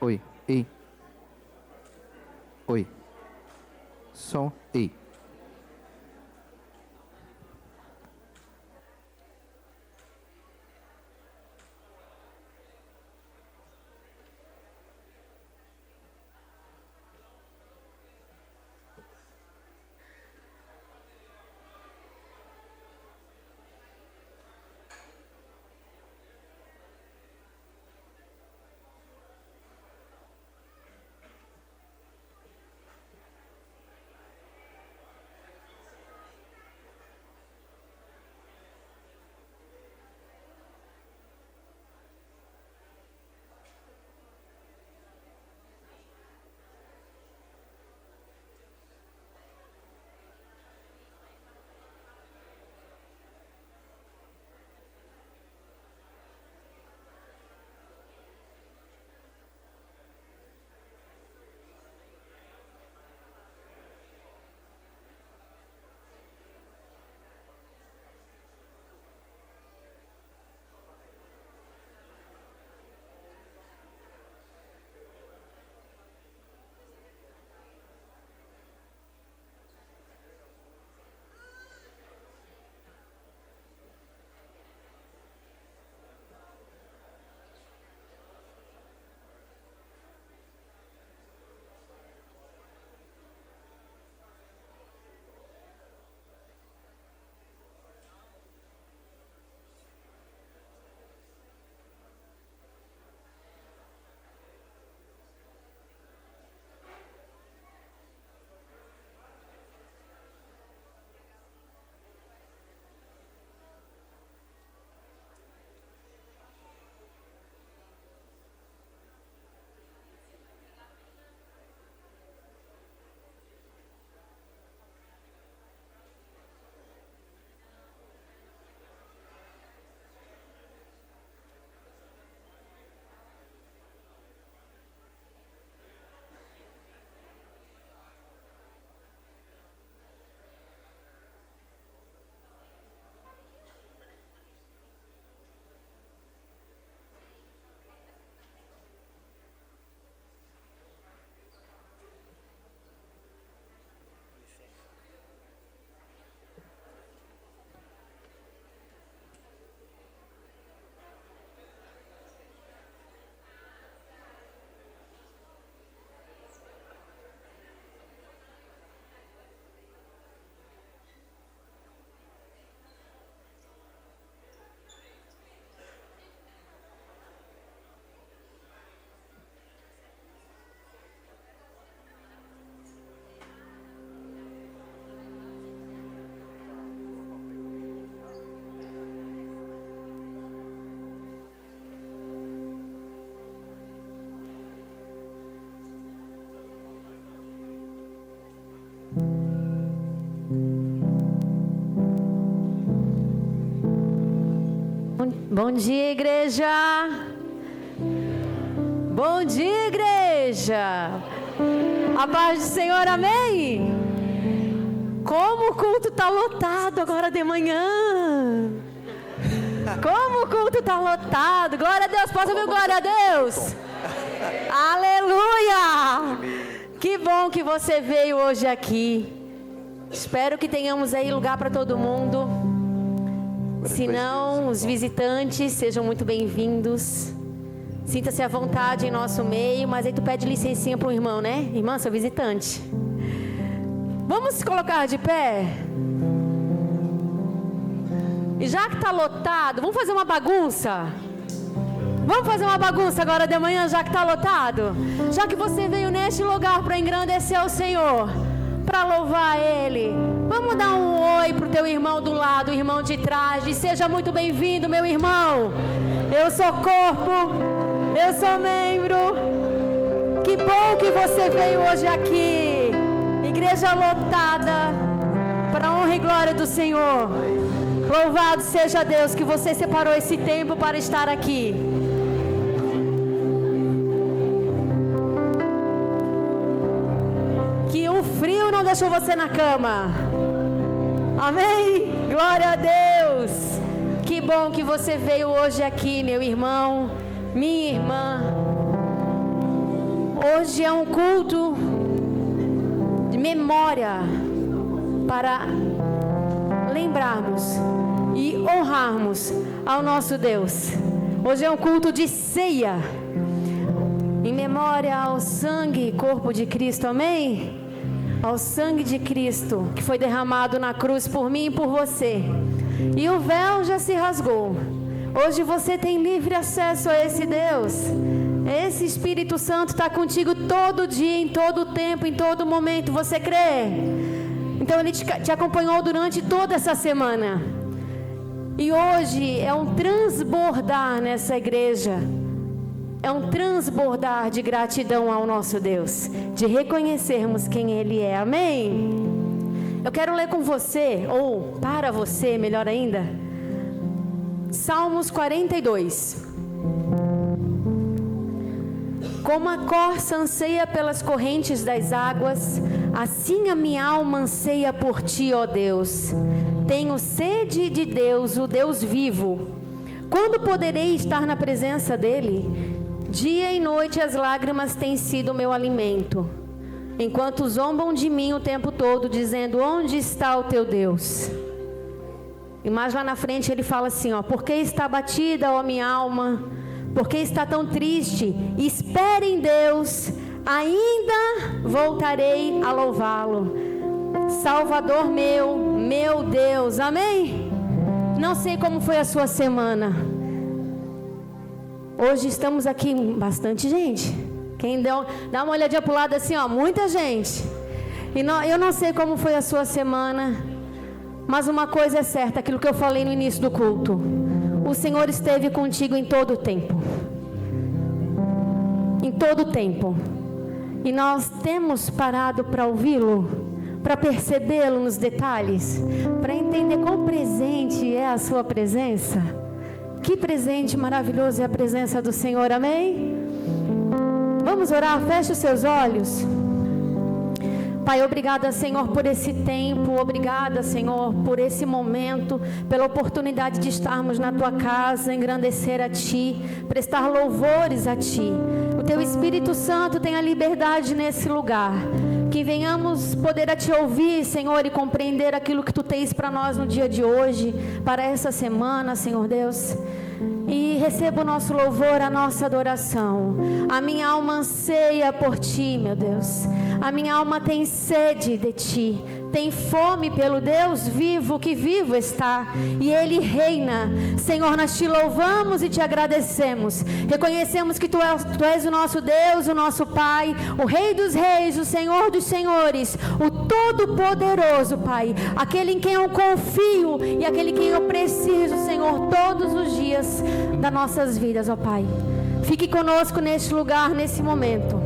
Oi, ei. Oi. Som, ei. Bom dia, igreja. Bom dia, igreja. A paz do Senhor, amém. Como o culto está lotado agora de manhã. Como o culto está lotado. Glória a Deus, posso ouvir glória a Deus? Aleluia. Que bom que você veio hoje aqui. Espero que tenhamos aí lugar para todo mundo. Se não, os visitantes sejam muito bem-vindos. Sinta-se à vontade em nosso meio, mas aí tu pede licencinha para o irmão, né? Irmã, sou visitante. Vamos se colocar de pé? E já que está lotado, vamos fazer uma bagunça? Vamos fazer uma bagunça agora de manhã, já que está lotado? Já que você veio neste lugar para engrandecer o Senhor, para louvar Ele, vamos dar um oi para o teu irmão do lado, o irmão de trás. E seja muito bem-vindo, meu irmão. Eu sou corpo, eu sou membro. Que bom que você veio hoje aqui. Igreja lotada, para a honra e glória do Senhor. Louvado seja Deus que você separou esse tempo para estar aqui. Que o frio não deixou você na cama. Amém? Glória a Deus. Que bom que você veio hoje aqui, meu irmão, minha irmã. Hoje é um culto de memória para lembrarmos e honrarmos ao nosso Deus. Hoje é um culto de ceia, em memória ao sangue e corpo de Cristo, amém? Ao sangue de Cristo, que foi derramado na cruz por mim e por você. E o véu já se rasgou. Hoje você tem livre acesso a esse Deus. Esse Espírito Santo está contigo todo dia, em todo tempo, em todo momento. Você crê? Então Ele te acompanhou durante toda essa semana. E hoje é um transbordar nessa igreja. É um transbordar de gratidão ao nosso Deus, de reconhecermos quem Ele é, amém? Eu quero ler com você, ou para você, melhor ainda, Salmos 42. Como a corça anseia pelas correntes das águas, assim a minha alma anseia por Ti, ó Deus. Tenho sede de Deus, o Deus vivo. Quando poderei estar na presença dEle? Dia e noite as lágrimas têm sido o meu alimento, enquanto zombam de mim o tempo todo, dizendo: onde está o teu Deus? E mais lá na frente ele fala assim, ó: por que está abatida, ó minha alma? Por que está tão triste? Espere em Deus, ainda voltarei a louvá-lo. Salvador meu Deus, amém? Não sei como foi a sua semana. Hoje estamos aqui, bastante gente. Quem dá uma olhadinha para o lado assim, ó, muita gente. E eu não sei como foi a sua semana, mas uma coisa é certa, aquilo que eu falei no início do culto: o Senhor esteve contigo em todo o tempo. Em todo o tempo. E nós temos parado para ouvi-lo, para percebê-lo nos detalhes, para entender quão presente é a sua presença. Que presente maravilhoso é a presença do Senhor, amém? Vamos orar, feche os seus olhos. Pai, obrigada, Senhor, por esse tempo. Obrigada, Senhor, por esse momento, pela oportunidade de estarmos na Tua casa, engrandecer a Ti, prestar louvores a Ti. O Teu Espírito Santo tem a liberdade nesse lugar. Que venhamos poder a Te ouvir, Senhor, e compreender aquilo que Tu tens para nós no dia de hoje, para essa semana, Senhor Deus. E receba o nosso louvor, a nossa adoração. A minha alma anseia por Ti, meu Deus. A minha alma tem sede de Ti, tem fome pelo Deus vivo, que vivo está, e Ele reina. Senhor, nós Te louvamos e Te agradecemos. Reconhecemos que Tu és o nosso Deus, o nosso Pai, o Rei dos Reis, o Senhor dos Senhores, o Todo-Poderoso, Pai, aquele em quem eu confio e aquele em quem eu preciso, Senhor, todos os dias das nossas vidas, ó Pai. Fique conosco neste lugar, nesse momento.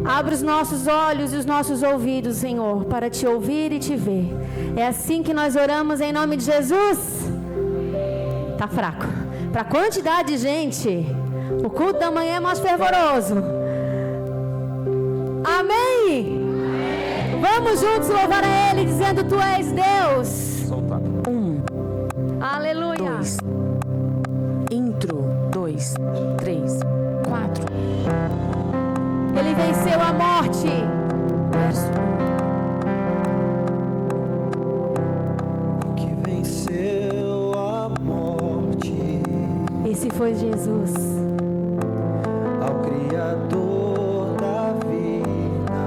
Abre os nossos olhos e os nossos ouvidos, Senhor, para Te ouvir e Te ver. É assim que nós oramos em nome de Jesus. Tá fraco. Para a quantidade de gente, o culto da manhã é mais fervoroso. Amém? Vamos juntos louvar a Ele, dizendo: Tu és Deus. 1, Aleluia. 2, intro, 2, 3, 4. Ele venceu a morte. Verso. Que venceu a morte. Esse foi Jesus. Ao Criador da vida,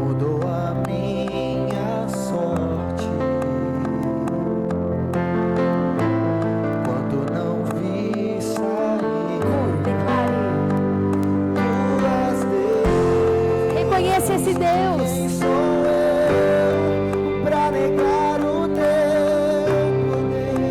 mudou a minha sorte. Quando não vi sair, Tu és Deus. Reconheça esse Deus. Quem sou eu pra negar o Teu poder?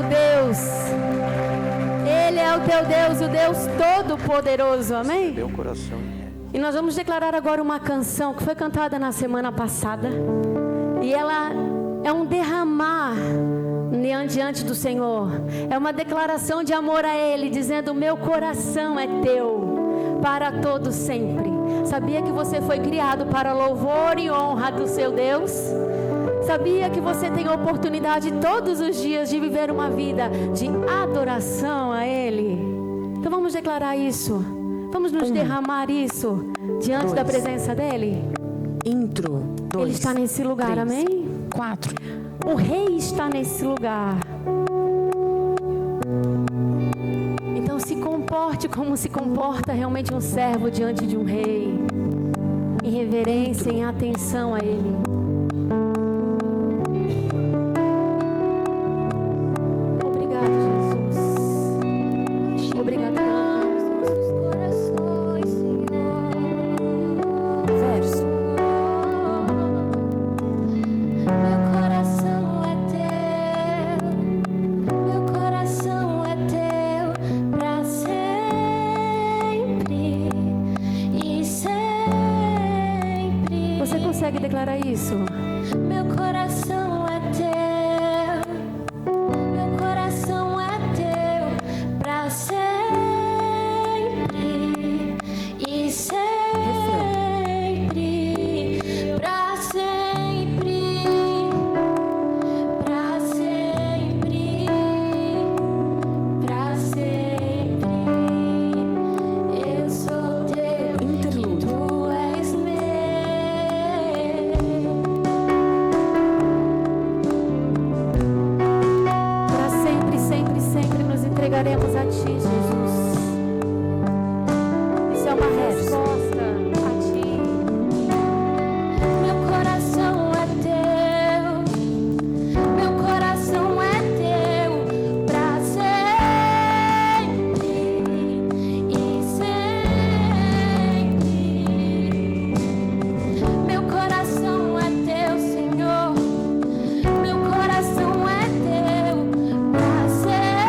teu Deus. Ele é o teu Deus, o Deus Todo-Poderoso, amém? Meu coração. E nós vamos declarar agora uma canção que foi cantada na semana passada. E ela é um derramar diante do Senhor. É uma declaração de amor a Ele, dizendo: meu coração é teu para todo sempre. Sabia que você foi criado para louvor e honra do seu Deus? Sabia que você tem a oportunidade todos os dias de viver uma vida de adoração a Ele? Então vamos declarar isso. Vamos nos derramar isso diante da presença dEle. Intro. 2. Ele está nesse lugar, 3, amém? 4. O Rei está nesse lugar. Então se comporte como se comporta realmente um servo diante de um rei. Em reverência, em atenção a Ele. Obrigado, Jesus. Obrigado pelos corações, Senhor. Verso. Meu coração é teu, meu coração é teu pra sempre e sempre. Você consegue declarar isso? Meu coração é teu, meu coração é teu pra sempre e sempre, pra sempre, pra sempre, pra sempre. Eu sou teu, Interlude. tu és meu. Para sempre, sempre, sempre nos entregaremos a Ti, Jesus. Isso é uma resposta a Ti. Meu coração é teu, meu coração é teu pra sempre e sempre. Meu coração é teu, Senhor. Meu coração é teu pra sempre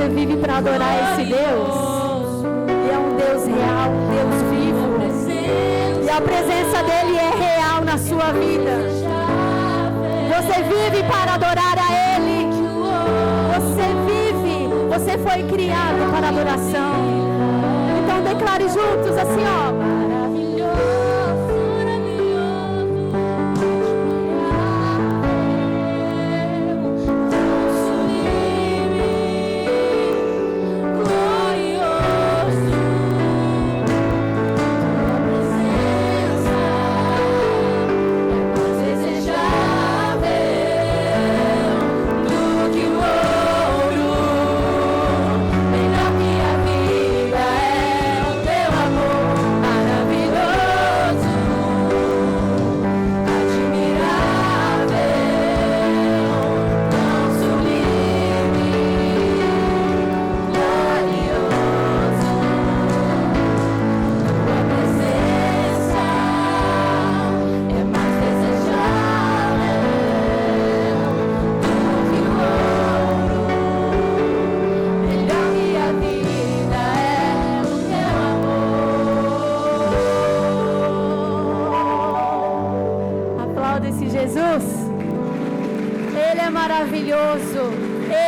você vive para adorar esse Deus. E é um Deus real, um Deus vivo. E a presença dele é real na sua vida. Você vive para adorar a Ele. Você vive, você foi criado para adoração. Então declare juntos assim, ó.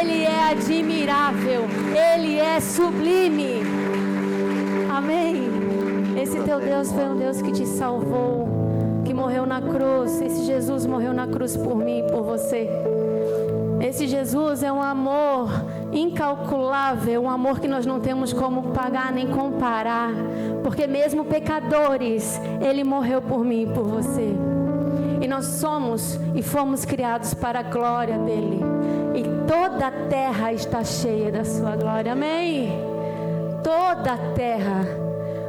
Ele é admirável, Ele é sublime. Amém. Esse teu Deus foi um Deus que te salvou, que morreu na cruz. Esse Jesus morreu na cruz por mim e por você. Esse Jesus é um amor incalculável, um amor que nós não temos como pagar nem comparar, porque mesmo pecadores, Ele morreu por mim e por você. E nós somos e fomos criados para a glória dEle. E toda a terra está cheia da sua glória. Amém? Toda a terra.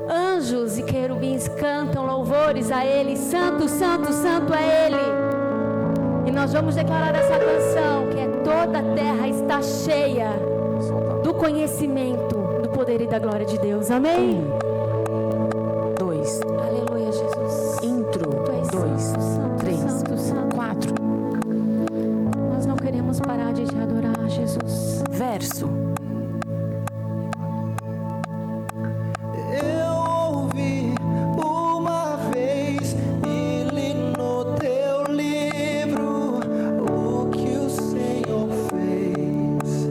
Anjos e querubins cantam louvores a Ele. Santo, santo, santo é Ele. E nós vamos declarar essa canção, que é toda a terra está cheia do conhecimento, do poder e da glória de Deus. Amém? 2. Aleluia, Jesus. Intro. 2. Santo, 3. santo, santo. 4. Nós não queremos parar de te adorar, Jesus. Verso. Eu ouvi uma vez e li no teu livro o que o Senhor fez.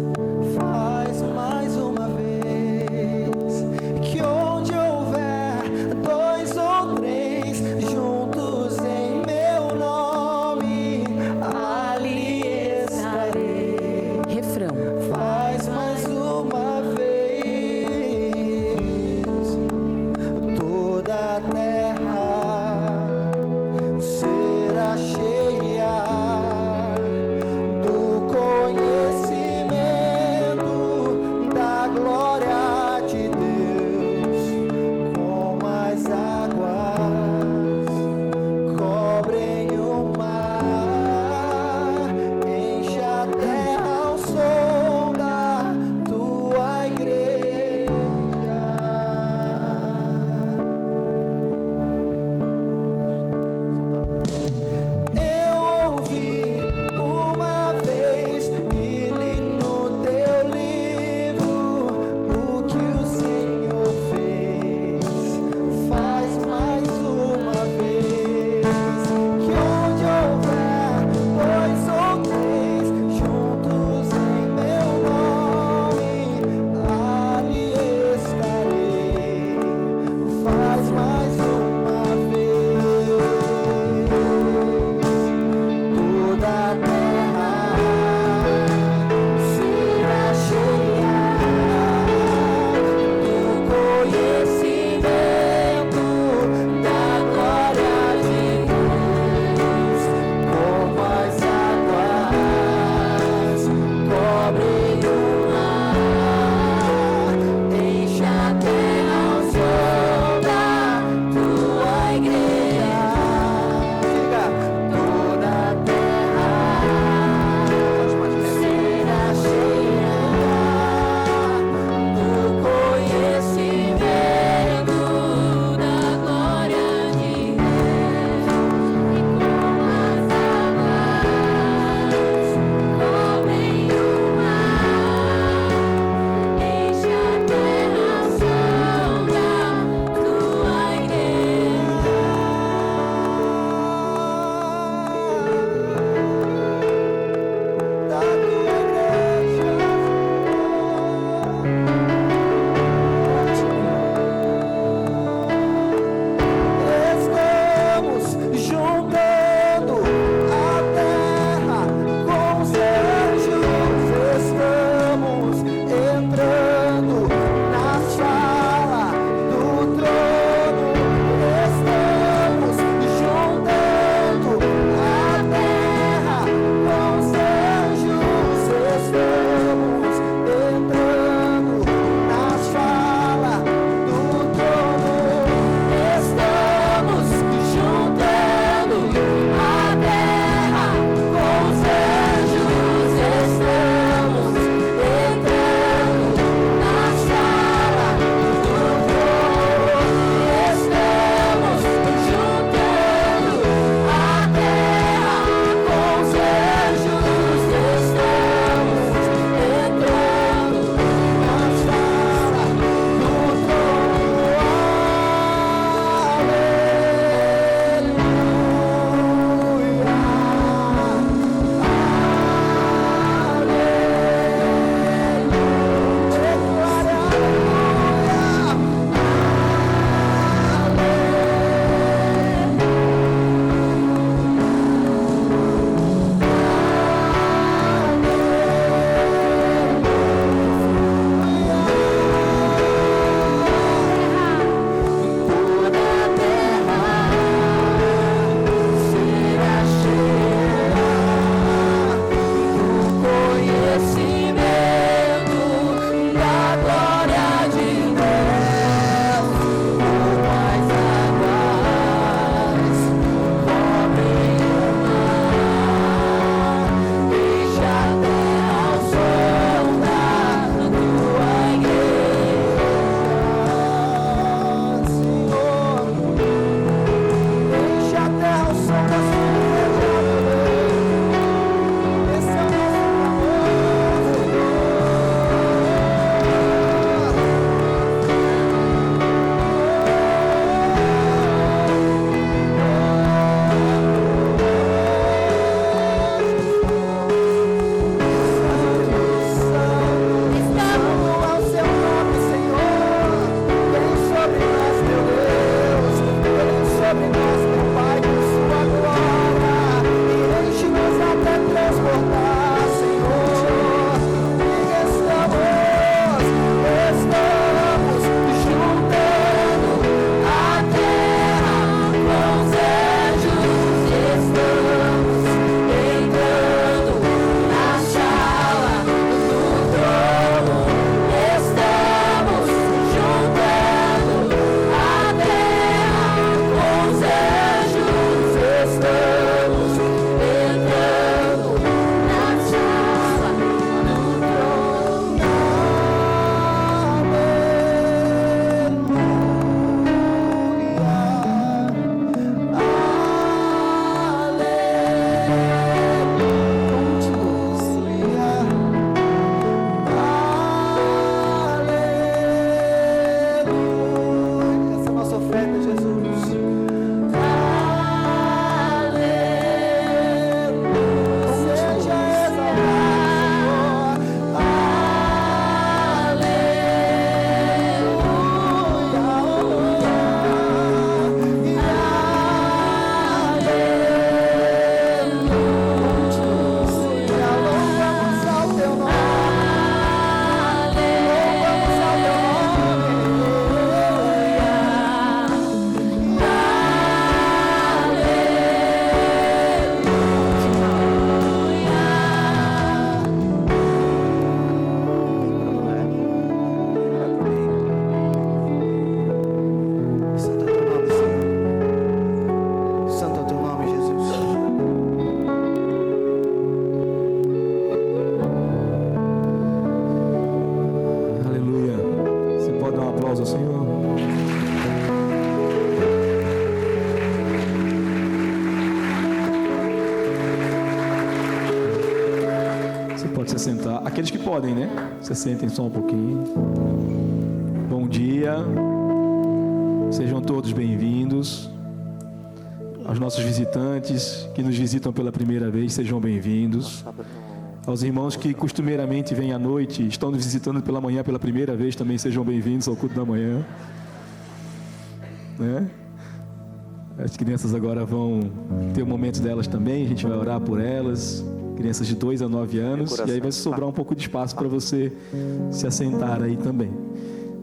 Faz mais uma vez, que onde pode se assentar. Aqueles que podem, né? Se assentem só um pouquinho. Bom dia. Sejam todos bem-vindos. Aos nossos visitantes que nos visitam pela primeira vez, sejam bem-vindos. Aos irmãos que costumeiramente vêm à noite, estão nos visitando pela manhã pela primeira vez, também sejam bem-vindos ao culto da manhã. Né? As crianças agora vão ter o momento delas também, a gente vai orar por elas. Crianças de 2 a 9 anos, e aí vai sobrar um pouco de espaço para você se assentar aí também.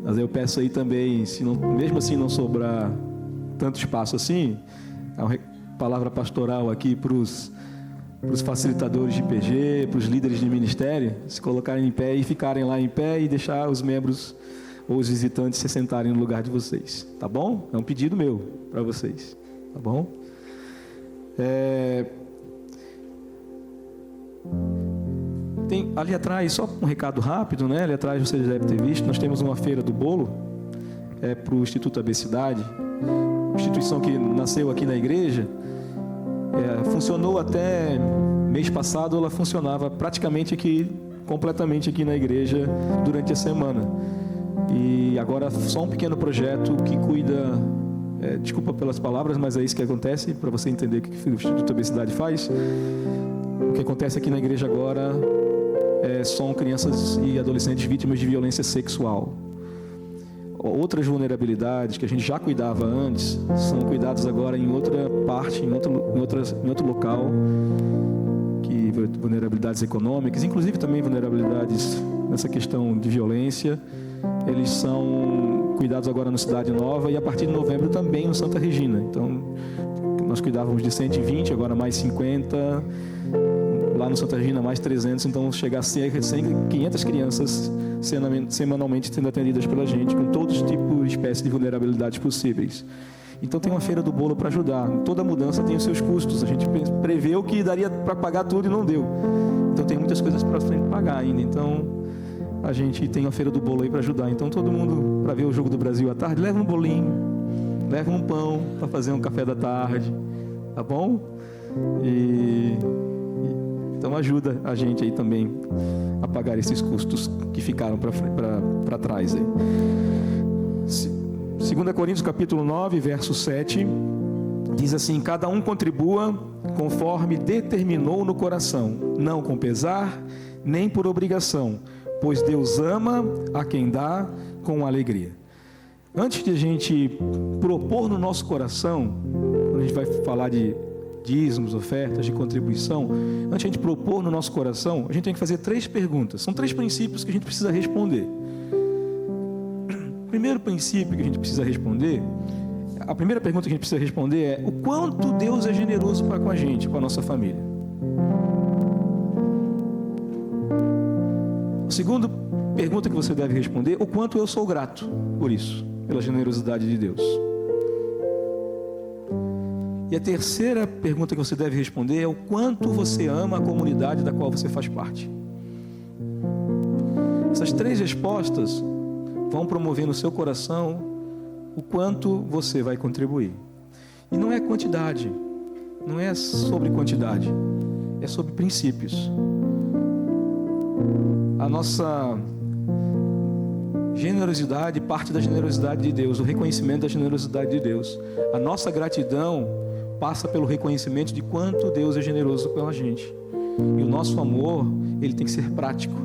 Mas eu peço aí também, se não, mesmo assim não sobrar tanto espaço assim, a palavra pastoral aqui para os facilitadores de PG, para os líderes de ministério, se colocarem em pé e ficarem lá em pé e deixar os membros ou os visitantes se sentarem no lugar de vocês, tá bom? É um pedido meu para vocês, tá bom? Tem ali atrás, só um recado rápido, né? Ali atrás vocês devem ter visto, nós temos uma feira do bolo, para o Instituto AB Cidade, instituição que nasceu aqui na igreja, funcionou até mês passado, ela funcionava praticamente aqui, completamente aqui na igreja durante a semana. E agora só um pequeno projeto que cuida, desculpa pelas palavras, mas é isso que acontece, para você entender o que o Instituto AB Cidade faz. O que acontece aqui na igreja agora são crianças e adolescentes vítimas de violência sexual. Outras vulnerabilidades que a gente já cuidava antes são cuidadas agora em outra parte, em outro local, que vulnerabilidades econômicas, inclusive também vulnerabilidades nessa questão de violência, eles são cuidados agora no Cidade Nova e a partir de novembro também no Santa Regina. Então, nós cuidávamos de 120, agora mais 50, lá no Santa Regina mais 300, então chegar a cerca de 500 crianças semanalmente sendo atendidas pela gente, com todos os tipos e espécies de vulnerabilidades possíveis. Então tem uma feira do bolo para ajudar. Toda mudança tem os seus custos. A gente preveu que daria para pagar tudo e não deu. Então tem muitas coisas para frente pagar ainda. Então a gente tem a feira do bolo aí para ajudar. Então todo mundo, para ver o jogo do Brasil à tarde, leva um bolinho, leva um pão para fazer um café da tarde, tá bom? Então ajuda a gente aí também a pagar esses custos que ficaram para trás aí. 2 Coríntios capítulo 9, verso 7, diz assim: cada um contribua conforme determinou no coração, não com pesar, nem por obrigação, pois Deus ama a quem dá com alegria. Antes de a gente propor no nosso coração, quando a gente vai falar de dízimos, ofertas, de contribuição, antes de a gente propor no nosso coração, a gente tem que fazer 3 perguntas. São 3 princípios que a gente precisa responder. O primeiro princípio que a gente precisa responder, a primeira pergunta que a gente precisa responder é: o quanto Deus é generoso para com a gente, com a nossa família? A segunda pergunta que você deve responder: o quanto eu sou grato por isso, pela generosidade de Deus? E a terceira pergunta que você deve responder é: o quanto você ama a comunidade da qual você faz parte? Essas 3 respostas vão promover no seu coração o quanto você vai contribuir. E não é quantidade, não é sobre quantidade, é sobre princípios. A nossa generosidade parte da generosidade de Deus, o reconhecimento da generosidade de Deus. A nossa gratidão passa pelo reconhecimento de quanto Deus é generoso com a gente. E o nosso amor, ele tem que ser prático.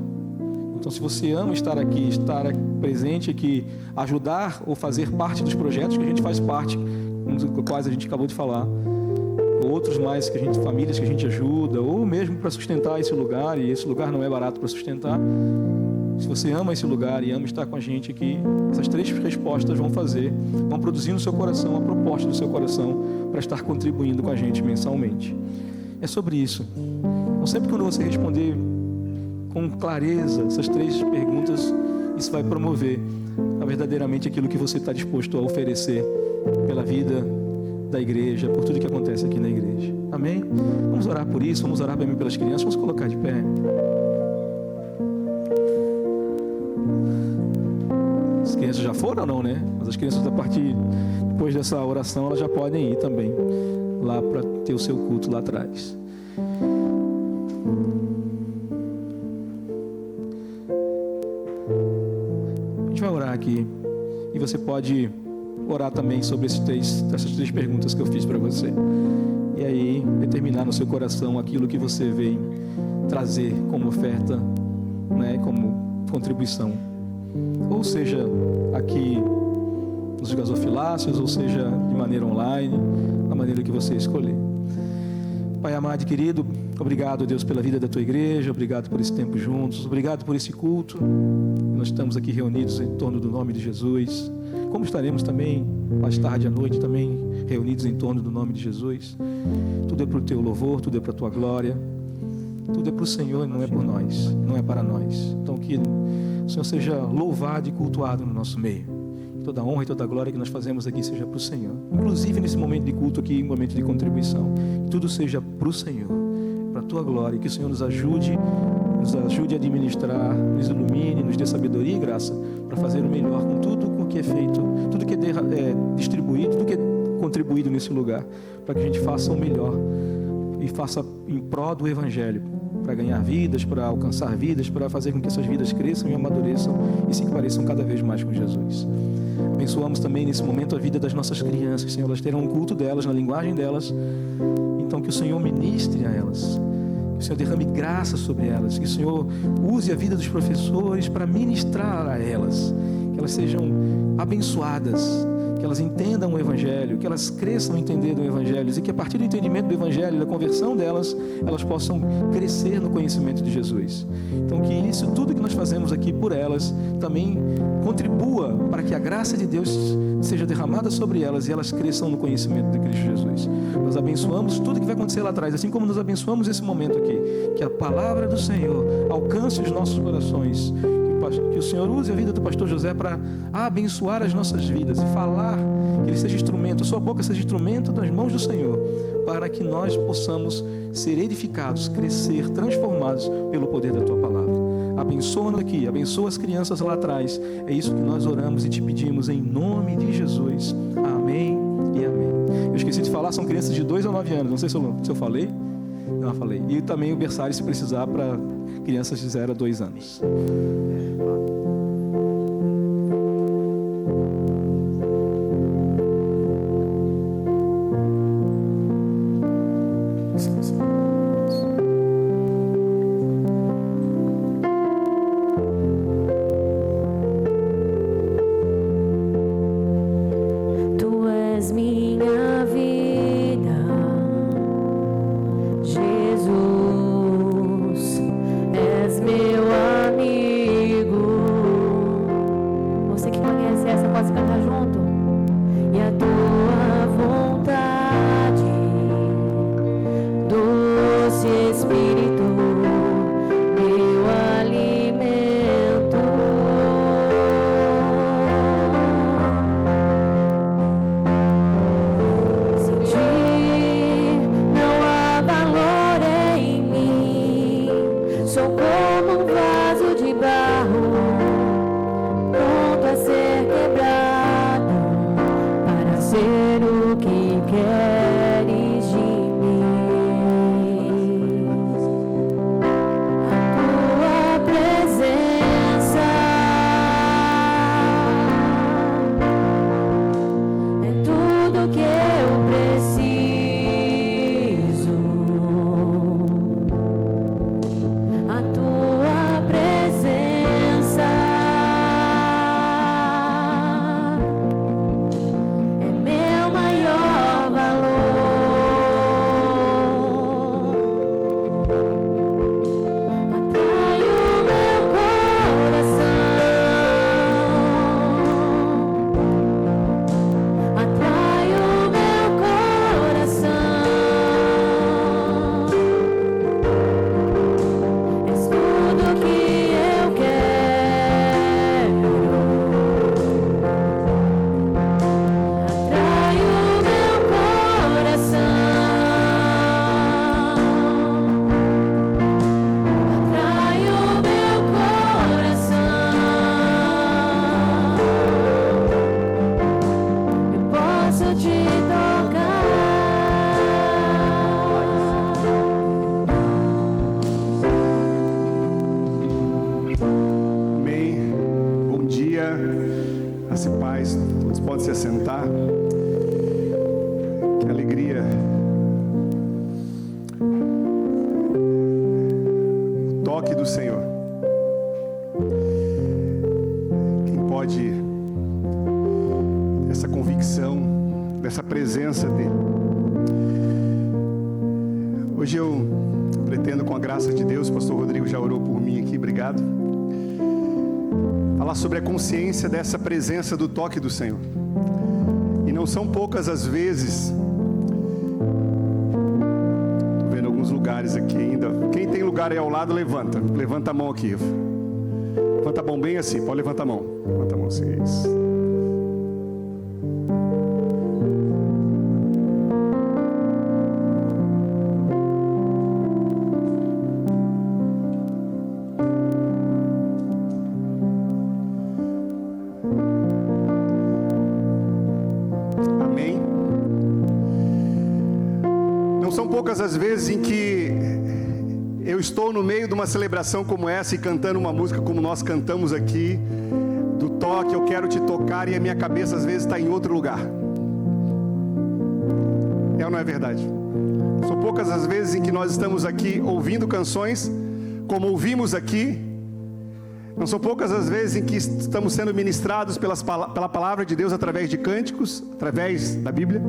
Então, se você ama estar aqui, estar presente aqui, ajudar ou fazer parte dos projetos que a gente faz parte, uns dos quais a gente acabou de falar, outros mais que a gente, famílias que a gente ajuda, ou mesmo para sustentar esse lugar, e esse lugar não é barato para sustentar. Se você ama esse lugar e ama estar com a gente aqui, essas 3 respostas vão produzir no seu coração a proposta do seu coração para estar contribuindo com a gente mensalmente. É sobre isso. Então, sempre quando você responder com clareza essas 3 perguntas, isso vai promover verdadeiramente aquilo que você está disposto a oferecer pela vida da igreja, por tudo que acontece aqui na igreja. Amém? Vamos orar por isso, vamos orar também pelas crianças, vamos colocar de pé. As crianças já foram ou não, né? Mas as crianças, a partir depois dessa oração, elas já podem ir também lá para ter o seu culto lá atrás. aqui. E você pode orar também sobre essas três perguntas que eu fiz para você. E aí determinar no seu coração aquilo que você vem trazer como oferta, né, como contribuição. Ou seja, aqui nos gasofiláceos, ou seja, de maneira online, da maneira que você escolher. Pai amado e querido, obrigado, Deus, pela vida da tua igreja, obrigado por esse tempo juntos, obrigado por esse culto. Nós estamos aqui reunidos em torno do nome de Jesus, como estaremos também mais tarde à noite, também reunidos em torno do nome de Jesus. Tudo é para o teu louvor, tudo é para a tua glória, tudo é para o Senhor e não é por nós, não é para nós. Então que o Senhor seja louvado e cultuado no nosso meio. Toda a honra e toda a glória que nós fazemos aqui seja para o Senhor. Inclusive nesse momento de culto aqui, momento de contribuição. Que tudo seja para o Senhor, para a tua glória. Que o Senhor nos ajude a administrar, nos ilumine, nos dê sabedoria e graça para fazer o melhor com tudo o que é feito, tudo que é distribuído, tudo que é contribuído nesse lugar. Para que a gente faça o melhor e faça em prol do Evangelho. Para ganhar vidas, para alcançar vidas, para fazer com que essas vidas cresçam e amadureçam e se pareçam cada vez mais com Jesus. Abençoamos também nesse momento a vida das nossas crianças, Senhor. Elas terão um culto delas, na linguagem delas. Então que o Senhor ministre a elas, que o Senhor derrame graça sobre elas, que o Senhor use a vida dos professores para ministrar a elas, que elas sejam abençoadas, que elas entendam o Evangelho, que elas cresçam entendendo o Evangelho e que a partir do entendimento do Evangelho, da conversão delas, elas possam crescer no conhecimento de Jesus. Então que isso, tudo que nós fazemos aqui por elas, também contribua para que a graça de Deus seja derramada sobre elas e elas cresçam no conhecimento de Cristo Jesus. Nós abençoamos tudo que vai acontecer lá atrás, assim como nós abençoamos esse momento aqui, que a palavra do Senhor alcance os nossos corações, que o Senhor use a vida do pastor José para abençoar as nossas vidas e falar, que ele seja instrumento, a sua boca seja instrumento das mãos do Senhor, para que nós possamos ser edificados, crescer, transformados pelo poder da tua palavra. Abençoa-nos aqui, abençoa as crianças lá atrás. É isso que nós oramos e te pedimos em nome de Jesus. Amém e amém. Eu esqueci de falar, são crianças de 2 a 9 anos, não sei se eu falei. Não, falei. E também o berçário, se precisar, para crianças de 0 a 2 anos. Tu és minha vida, Jesus, és meu amigo. Você que conhece essa, pode cantar junto? E a tua vontade, doce Espírito, meu alimento. Sem ti não há valor. cantar. Que alegria. O toque do Senhor. Quem pode essa convicção dessa presença dele. Hoje eu pretendo, com a graça de Deus, o pastor Rodrigo já orou por mim aqui, obrigado, falar sobre a consciência dessa presença do toque do Senhor. E não são poucas as vezes, estou vendo alguns lugares aqui ainda. Quem tem lugar aí ao lado, levanta a mão aqui, levanta a mão bem assim, pode levantar a mão, levanta a mão assim, isso. Poucas as vezes em que eu estou no meio de uma celebração como essa e cantando uma música como nós cantamos aqui, do toque, eu quero te tocar, e a minha cabeça às vezes está em outro lugar. É ou não é verdade? São poucas as vezes em que nós estamos aqui ouvindo canções como ouvimos aqui. Não são poucas as vezes em que estamos sendo ministrados pela palavra de Deus através de cânticos, através da Bíblia,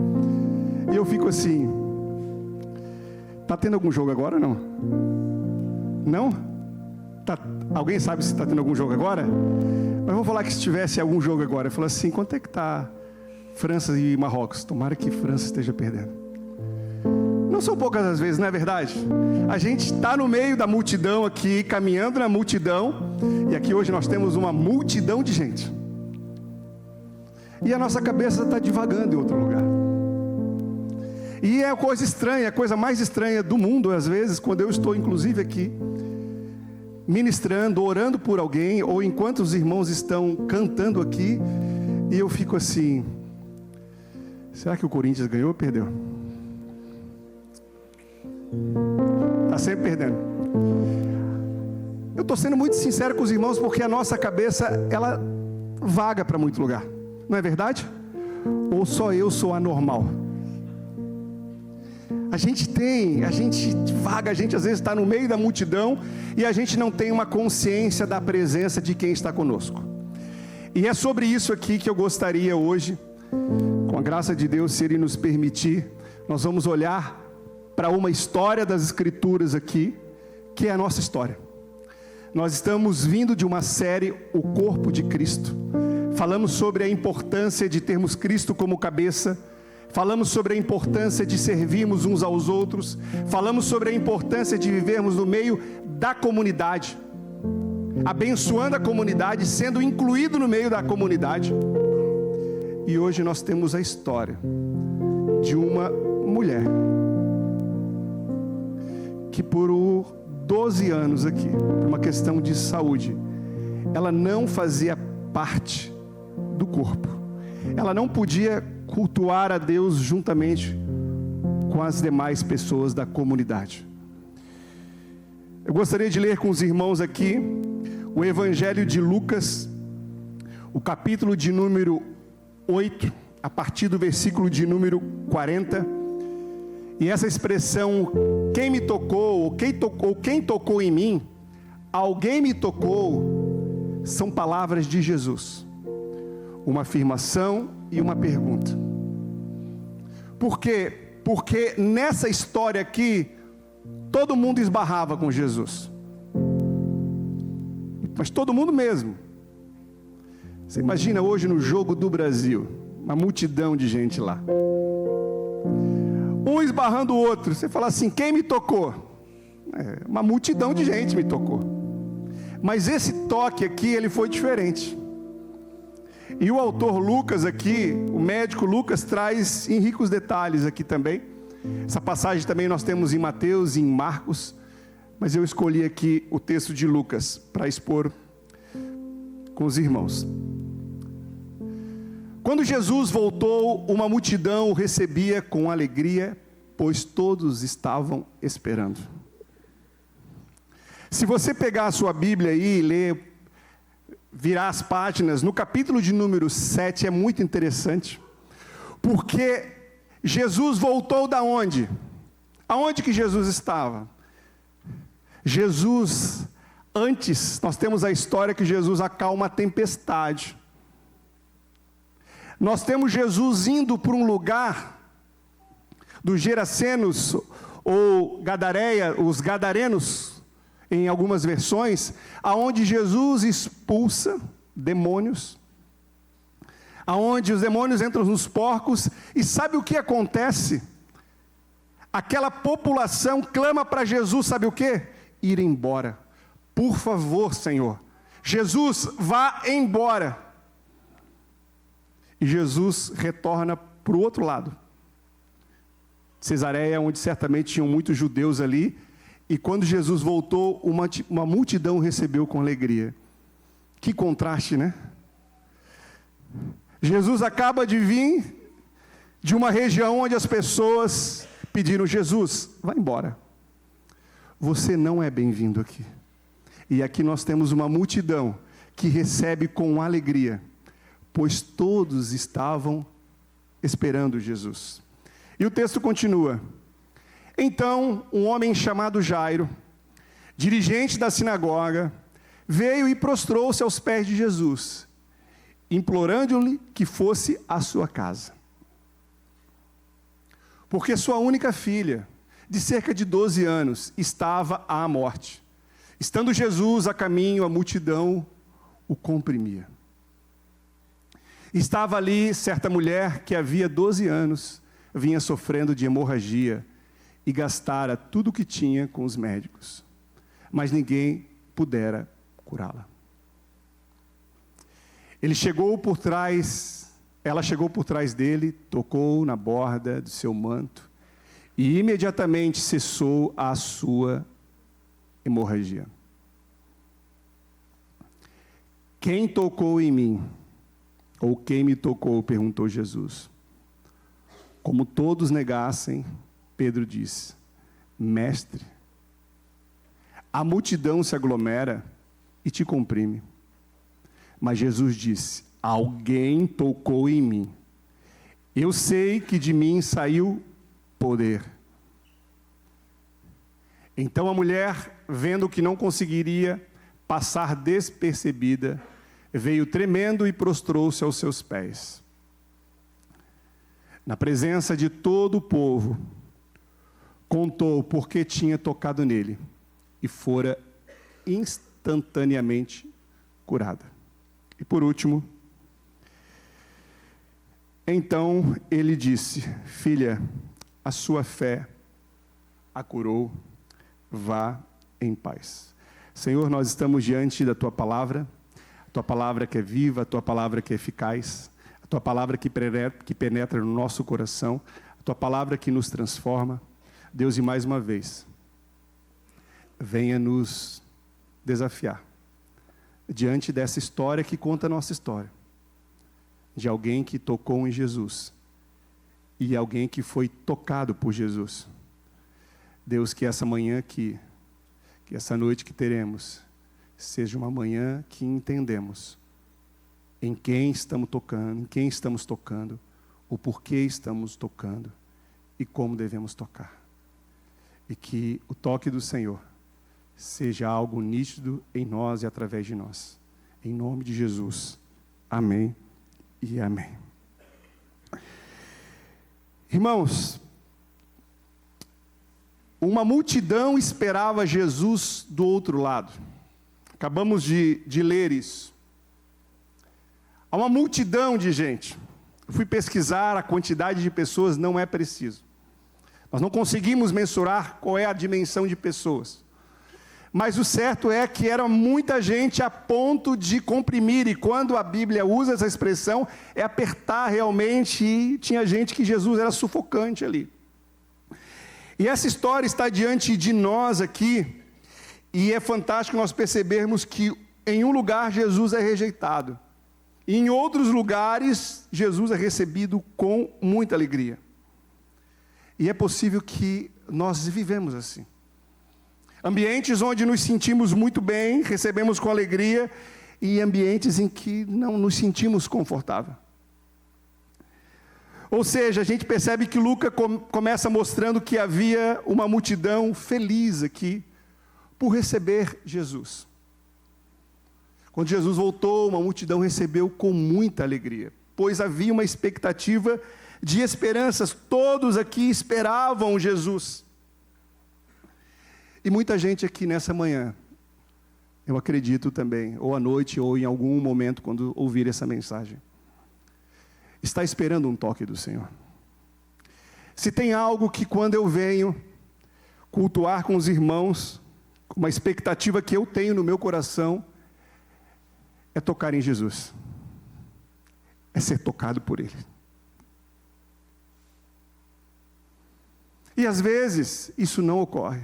e eu fico assim: está tendo algum jogo agora ou não? Não? Alguém sabe se está tendo algum jogo agora? Mas vou falar que se tivesse algum jogo agora, eu falo assim: quanto é que está França e Marrocos? Tomara que França esteja perdendo. Não são poucas as vezes, não é verdade? A gente está no meio da multidão aqui, caminhando na multidão, e aqui hoje nós temos uma multidão de gente, e a nossa cabeça está divagando em outro lugar. E é a coisa estranha, a coisa mais estranha do mundo, às vezes, quando eu estou, inclusive, aqui, ministrando, orando por alguém, ou enquanto os irmãos estão cantando aqui, e eu fico assim: será que o Corinthians ganhou ou perdeu? Está sempre perdendo. Eu estou sendo muito sincero com os irmãos, porque a nossa cabeça, ela vaga para muito lugar, não é verdade? Ou só eu sou anormal? A gente vaga, a gente às vezes está no meio da multidão e a gente não tem uma consciência da presença de quem está conosco. E é sobre isso aqui que eu gostaria hoje, com a graça de Deus, se Ele nos permitir, nós vamos olhar para uma história das Escrituras aqui, que é a nossa história. Nós estamos vindo de uma série, O Corpo de Cristo. Falamos sobre a importância de termos Cristo como cabeça. Falamos sobre a importância de servirmos uns aos outros. Falamos sobre a importância de vivermos no meio da comunidade, abençoando a comunidade, sendo incluído no meio da comunidade. E hoje nós temos a história de uma mulher que por 12 anos aqui, por uma questão de saúde, ela não fazia parte do corpo. Ela não podia cultuar a Deus juntamente com as demais pessoas da comunidade. Eu gostaria de ler com os irmãos aqui o Evangelho de Lucas, o capítulo de número 8, a partir do versículo de número 40. E essa expressão, quem me tocou, ou quem tocou em mim, alguém me tocou, são palavras de Jesus. Uma afirmação e uma pergunta. Por quê? Porque nessa história aqui, todo mundo esbarrava com Jesus. Mas todo mundo mesmo. Você imagina hoje no Jogo do Brasil, uma multidão de gente lá. Um esbarrando o outro. Você fala assim: quem me tocou? Uma multidão de gente me tocou. Mas esse toque aqui, ele foi diferente. E o autor Lucas aqui, o médico Lucas, traz em ricos detalhes aqui também. Essa passagem também nós temos em Mateus e em Marcos, mas eu escolhi aqui o texto de Lucas para expor com os irmãos. Quando Jesus voltou, uma multidão o recebia com alegria, pois todos estavam esperando. Se você pegar a sua Bíblia aí e ler, virar as páginas, no capítulo de número 7, é muito interessante. Porque Jesus voltou da onde? Aonde que Jesus estava? Jesus, antes, nós temos a história que Jesus acalma a tempestade. Nós temos Jesus indo para um lugar dos Gerasenos, ou Gadareia, os Gadarenos, em algumas versões, aonde Jesus expulsa demônios, aonde os demônios entram nos porcos, e sabe o que acontece? Aquela população clama para Jesus, sabe o que? Ir embora. Por favor, Senhor, Jesus, vá embora. E Jesus retorna para o outro lado, Cesareia, onde certamente tinham muitos judeus ali, e quando Jesus voltou, uma multidão recebeu com alegria. Que contraste, né? Jesus acaba de vir de uma região onde as pessoas pediram: Jesus, vá embora, você não é bem-vindo aqui. E aqui nós temos uma multidão que recebe com alegria, pois todos estavam esperando Jesus. E o texto continua: então um homem chamado Jairo, dirigente da sinagoga, veio e prostrou-se aos pés de Jesus, implorando-lhe que fosse à sua casa, porque sua única filha, de cerca de 12 anos, estava à morte. Estando Jesus a caminho, a multidão o comprimia. Estava ali certa mulher que havia 12 anos vinha sofrendo de hemorragia e gastara tudo o que tinha com os médicos, mas ninguém pudera curá-la. Ela chegou por trás dele, tocou na borda do seu manto e imediatamente cessou a sua hemorragia. Quem tocou em mim? Ou quem me tocou? Perguntou Jesus. Como todos negassem, Pedro disse: Mestre, a multidão se aglomera e te comprime. Mas Jesus disse: alguém tocou em mim. Eu sei que de mim saiu poder. Então a mulher, vendo que não conseguiria passar despercebida, veio tremendo e prostrou-se aos seus pés. Na presença de todo o povo, contou por que tinha tocado nele e fora instantaneamente curada. E por último, então ele disse: filha, a sua fé a curou, vá em paz. Senhor, nós estamos diante da tua palavra que é viva, a tua palavra que é eficaz, a tua palavra que penetra no nosso coração, a tua palavra que nos transforma. Deus, e mais uma vez, venha nos desafiar diante dessa história que conta a nossa história, de alguém que tocou em Jesus e alguém que foi tocado por Jesus. Deus, que essa manhã aqui, que essa noite que teremos, seja uma manhã que entendemos em quem estamos tocando, o porquê estamos tocando e como devemos tocar. E que o toque do Senhor seja algo nítido em nós e através de nós. Em nome de Jesus. Amém e amém. Irmãos, uma multidão esperava Jesus do outro lado. Acabamos de ler isso. Há uma multidão de gente. Eu fui pesquisar, a quantidade de pessoas não é preciso. Nós não conseguimos mensurar qual é a dimensão de pessoas. Mas o certo é que era muita gente a ponto de comprimir, e quando a Bíblia usa essa expressão, é apertar realmente, e tinha gente que Jesus era sufocante ali. E essa história está diante de nós aqui, e é fantástico nós percebermos que em um lugar Jesus é rejeitado, e em outros lugares Jesus é recebido com muita alegria. E é possível que nós vivemos assim. Ambientes onde nos sentimos muito bem, recebemos com alegria, e ambientes em que não nos sentimos confortável. Ou seja, a gente percebe que Lucas começa mostrando que havia uma multidão feliz aqui por receber Jesus. Quando Jesus voltou, uma multidão recebeu com muita alegria, pois havia uma expectativa de esperanças. Todos aqui esperavam Jesus. E muita gente aqui nessa manhã, eu acredito também, ou à noite, ou em algum momento, quando ouvir essa mensagem, está esperando um toque do Senhor. Se tem algo que quando eu venho cultuar com os irmãos, uma expectativa que eu tenho no meu coração, é tocar em Jesus. É ser tocado por Ele. E às vezes isso não ocorre.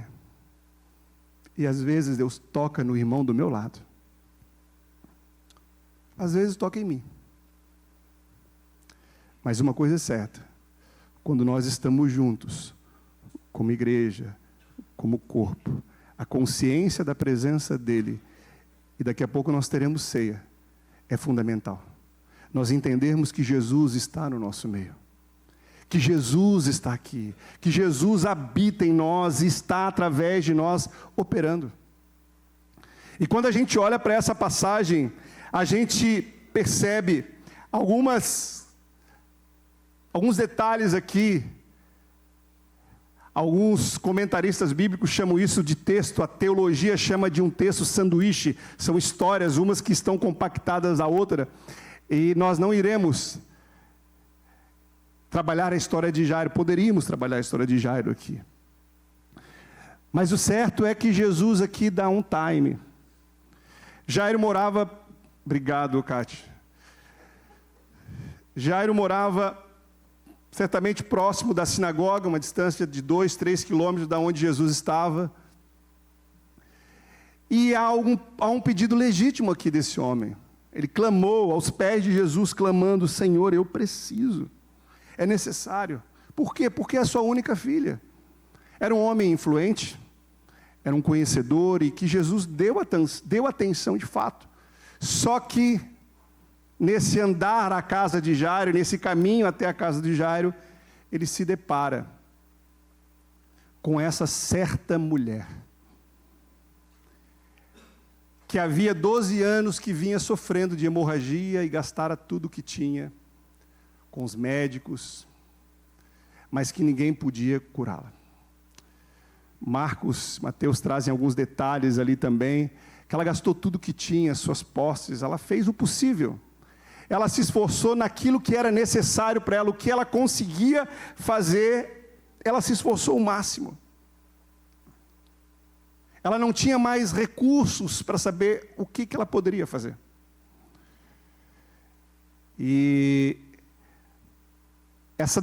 E às vezes Deus toca no irmão do meu lado. Às vezes toca em mim. Mas uma coisa é certa: quando nós estamos juntos, como igreja, como corpo, a consciência da presença dEle, e daqui a pouco nós teremos ceia, é fundamental. Nós entendermos que Jesus está no nosso meio, que Jesus está aqui, que Jesus habita em nós e está através de nós operando. E quando a gente olha para essa passagem, a gente percebe alguns detalhes aqui. Alguns comentaristas bíblicos chamam isso de texto, a teologia chama de um texto sanduíche. São histórias, umas que estão compactadas à outra. E nós não iremos trabalhar a história de Jairo. Poderíamos trabalhar a história de Jairo aqui. Mas o certo é que Jesus aqui dá um time. Jairo morava... Obrigado, Cátia. Jairo morava certamente próximo da sinagoga, uma distância de 2, 3 quilômetros da onde Jesus estava. E há um pedido legítimo aqui desse homem. Ele clamou aos pés de Jesus, clamando: Senhor, eu preciso, é necessário. Por quê? Porque é a sua única filha. Era um homem influente, era um conhecedor, e que Jesus deu atenção de fato. Só que nesse andar à casa de Jairo, nesse caminho até a casa de Jairo, ele se depara com essa certa mulher, que havia 12 anos que vinha sofrendo de hemorragia e gastara tudo o que tinha com os médicos, mas que ninguém podia curá-la. Mateus trazem alguns detalhes ali também, que ela gastou tudo o que tinha, suas posses, ela fez o possível. Ela se esforçou naquilo que era necessário para ela, o que ela conseguia fazer, ela se esforçou o máximo. Ela não tinha mais recursos para saber o que ela poderia fazer. E essa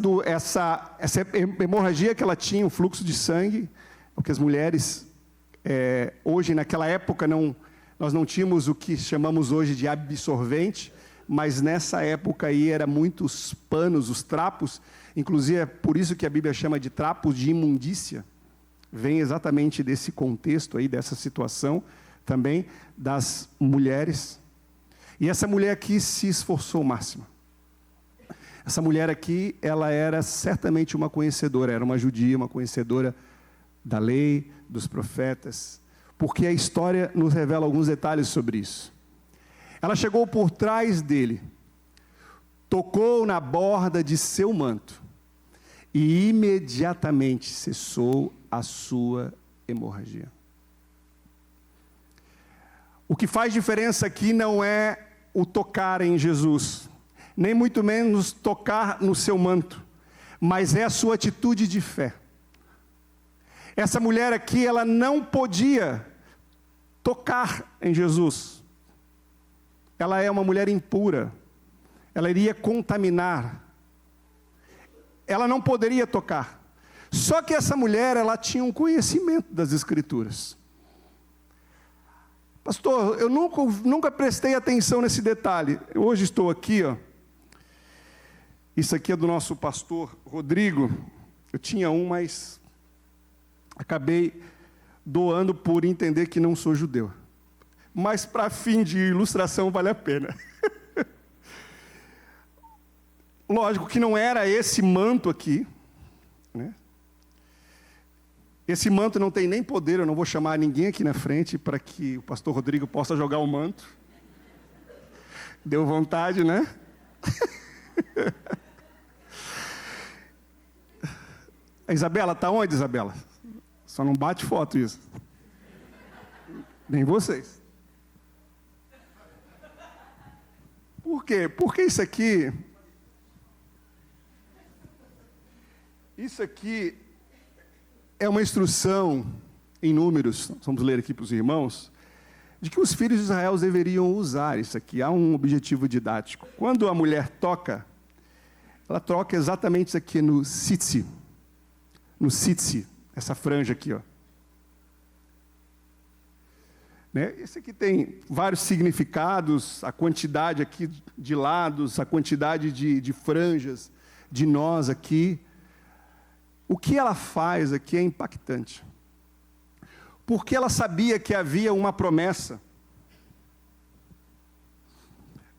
hemorragia que ela tinha, o fluxo de sangue, porque as mulheres, hoje naquela época, nós não tínhamos o que chamamos hoje de absorvente, mas nessa época aí era muitos panos, os trapos, inclusive é por isso que a Bíblia chama de trapos de imundícia, vem exatamente desse contexto aí, dessa situação também das mulheres. E essa mulher aqui se esforçou ao máximo. Essa mulher aqui, ela era certamente uma conhecedora, era uma judia, uma conhecedora da lei, dos profetas, porque a história nos revela alguns detalhes sobre isso. Ela chegou por trás dele, tocou na borda de seu manto e imediatamente cessou a sua hemorragia. O que faz diferença aqui não é o tocar em Jesus, nem muito menos tocar no seu manto, mas é a sua atitude de fé. Essa mulher aqui, ela não podia tocar em Jesus. Ela é uma mulher impura, ela iria contaminar, ela não poderia tocar. Só que essa mulher, ela tinha um conhecimento das Escrituras. Pastor, eu nunca prestei atenção nesse detalhe. Hoje estou aqui, ó. Isso aqui é do nosso pastor Rodrigo. Eu tinha um, mas acabei doando por entender que não sou judeu. Mas para fim de ilustração vale a pena. Lógico que não era esse manto aqui, né? Esse manto não tem nem poder, eu não vou chamar ninguém aqui na frente para que o pastor Rodrigo possa jogar o manto. Deu vontade, né? A Isabela, está onde, Isabela? Só não bate foto isso. Nem vocês. Por quê? Porque isso aqui é uma instrução em Números, vamos ler aqui para os irmãos, de que os filhos de Israel deveriam usar isso aqui. Há um objetivo didático. Quando a mulher toca, ela toca exatamente isso aqui no tzitzi. No tzitzi, essa franja aqui, ó. Né? Esse aqui tem vários significados, a quantidade aqui de lados, a quantidade de franjas, de nós aqui. O que ela faz aqui é impactante. Porque ela sabia que havia uma promessa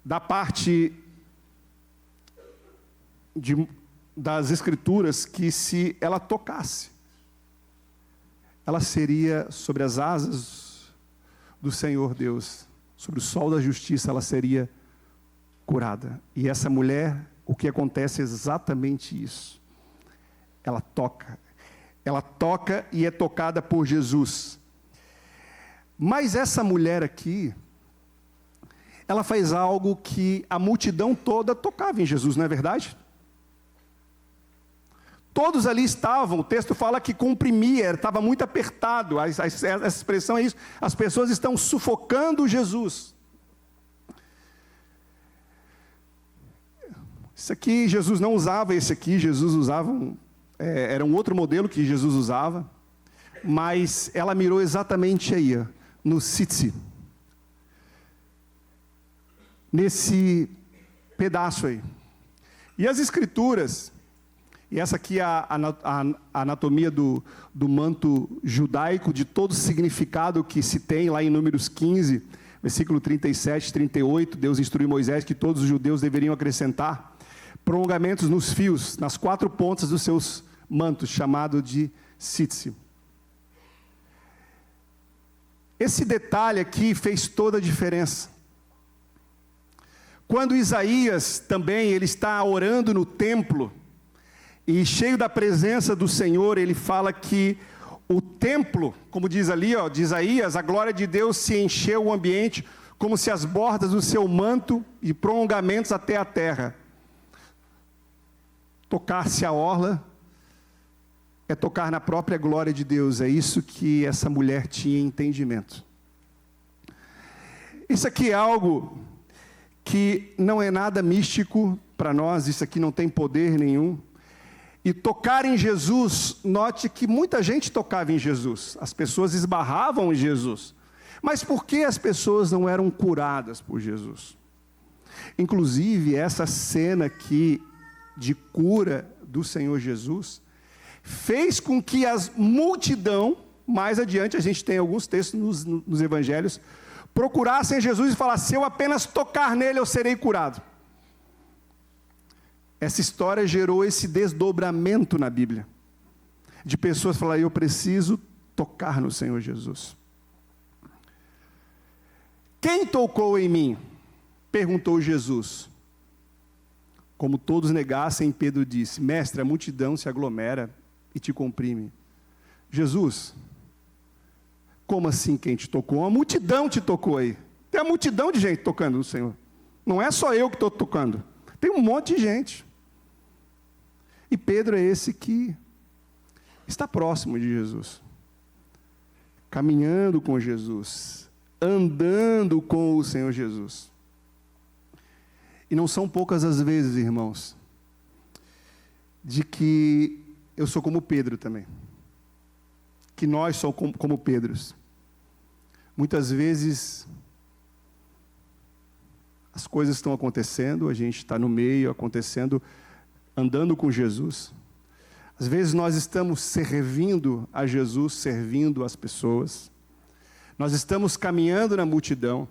da parte das Escrituras que se ela tocasse, ela seria sobre as asas do Senhor Deus, sobre o sol da justiça, ela seria curada. E essa mulher, o que acontece é exatamente isso. Ela toca e é tocada por Jesus. Mas essa mulher aqui, ela faz algo que a multidão toda tocava em Jesus, não é verdade? Todos ali estavam, o texto fala que comprimia, estava muito apertado, essa expressão é isso, as pessoas estão sufocando Jesus. Isso aqui, Jesus não usava esse aqui, Jesus usava era um outro modelo que Jesus usava, mas ela mirou exatamente aí, ó, no tzitzi, nesse pedaço aí. E as Escrituras, e essa aqui é a anatomia do manto judaico, de todo o significado que se tem lá em Números 15, versículo 37, 38, Deus instruiu Moisés que todos os judeus deveriam acrescentar prolongamentos nos fios, nas 4 pontas dos seus mantos, chamado de tzitzi. Esse detalhe aqui fez toda a diferença. Quando Isaías também, ele está orando no templo, e cheio da presença do Senhor, ele fala que o templo, como diz ali, ó, de Isaías, a glória de Deus se encheu o ambiente, como se as bordas do seu manto e prolongamentos até a terra. Tocar-se a orla é tocar na própria glória de Deus. É isso que essa mulher tinha entendimento. Isso aqui é algo que não é nada místico para nós, isso aqui não tem poder nenhum. E tocar em Jesus, note que muita gente tocava em Jesus, as pessoas esbarravam em Jesus. Mas por que as pessoas não eram curadas por Jesus? Inclusive, essa cena aqui de cura do Senhor Jesus fez com que a multidão, mais adiante a gente tem alguns textos nos evangelhos, procurassem Jesus e falassem: se eu apenas tocar nele eu serei curado. Essa história gerou esse desdobramento na Bíblia, de pessoas falarem: eu preciso tocar no Senhor Jesus. Quem tocou em mim? Perguntou Jesus. Como todos negassem, Pedro disse: mestre, a multidão se aglomera e te comprime. Jesus, como assim quem te tocou? A multidão te tocou aí. Tem uma multidão de gente tocando no Senhor. Não é só eu que estou tocando. Tem um monte de gente. E Pedro é esse que está próximo de Jesus, caminhando com Jesus, andando com o Senhor Jesus. E não são poucas as vezes, irmãos, de que eu sou como Pedro também. Que nós somos como Pedros. Muitas vezes, as coisas estão acontecendo, a gente está no meio, acontecendo, andando com Jesus. Às vezes nós estamos servindo a Jesus, servindo as pessoas. Nós estamos caminhando na multidão.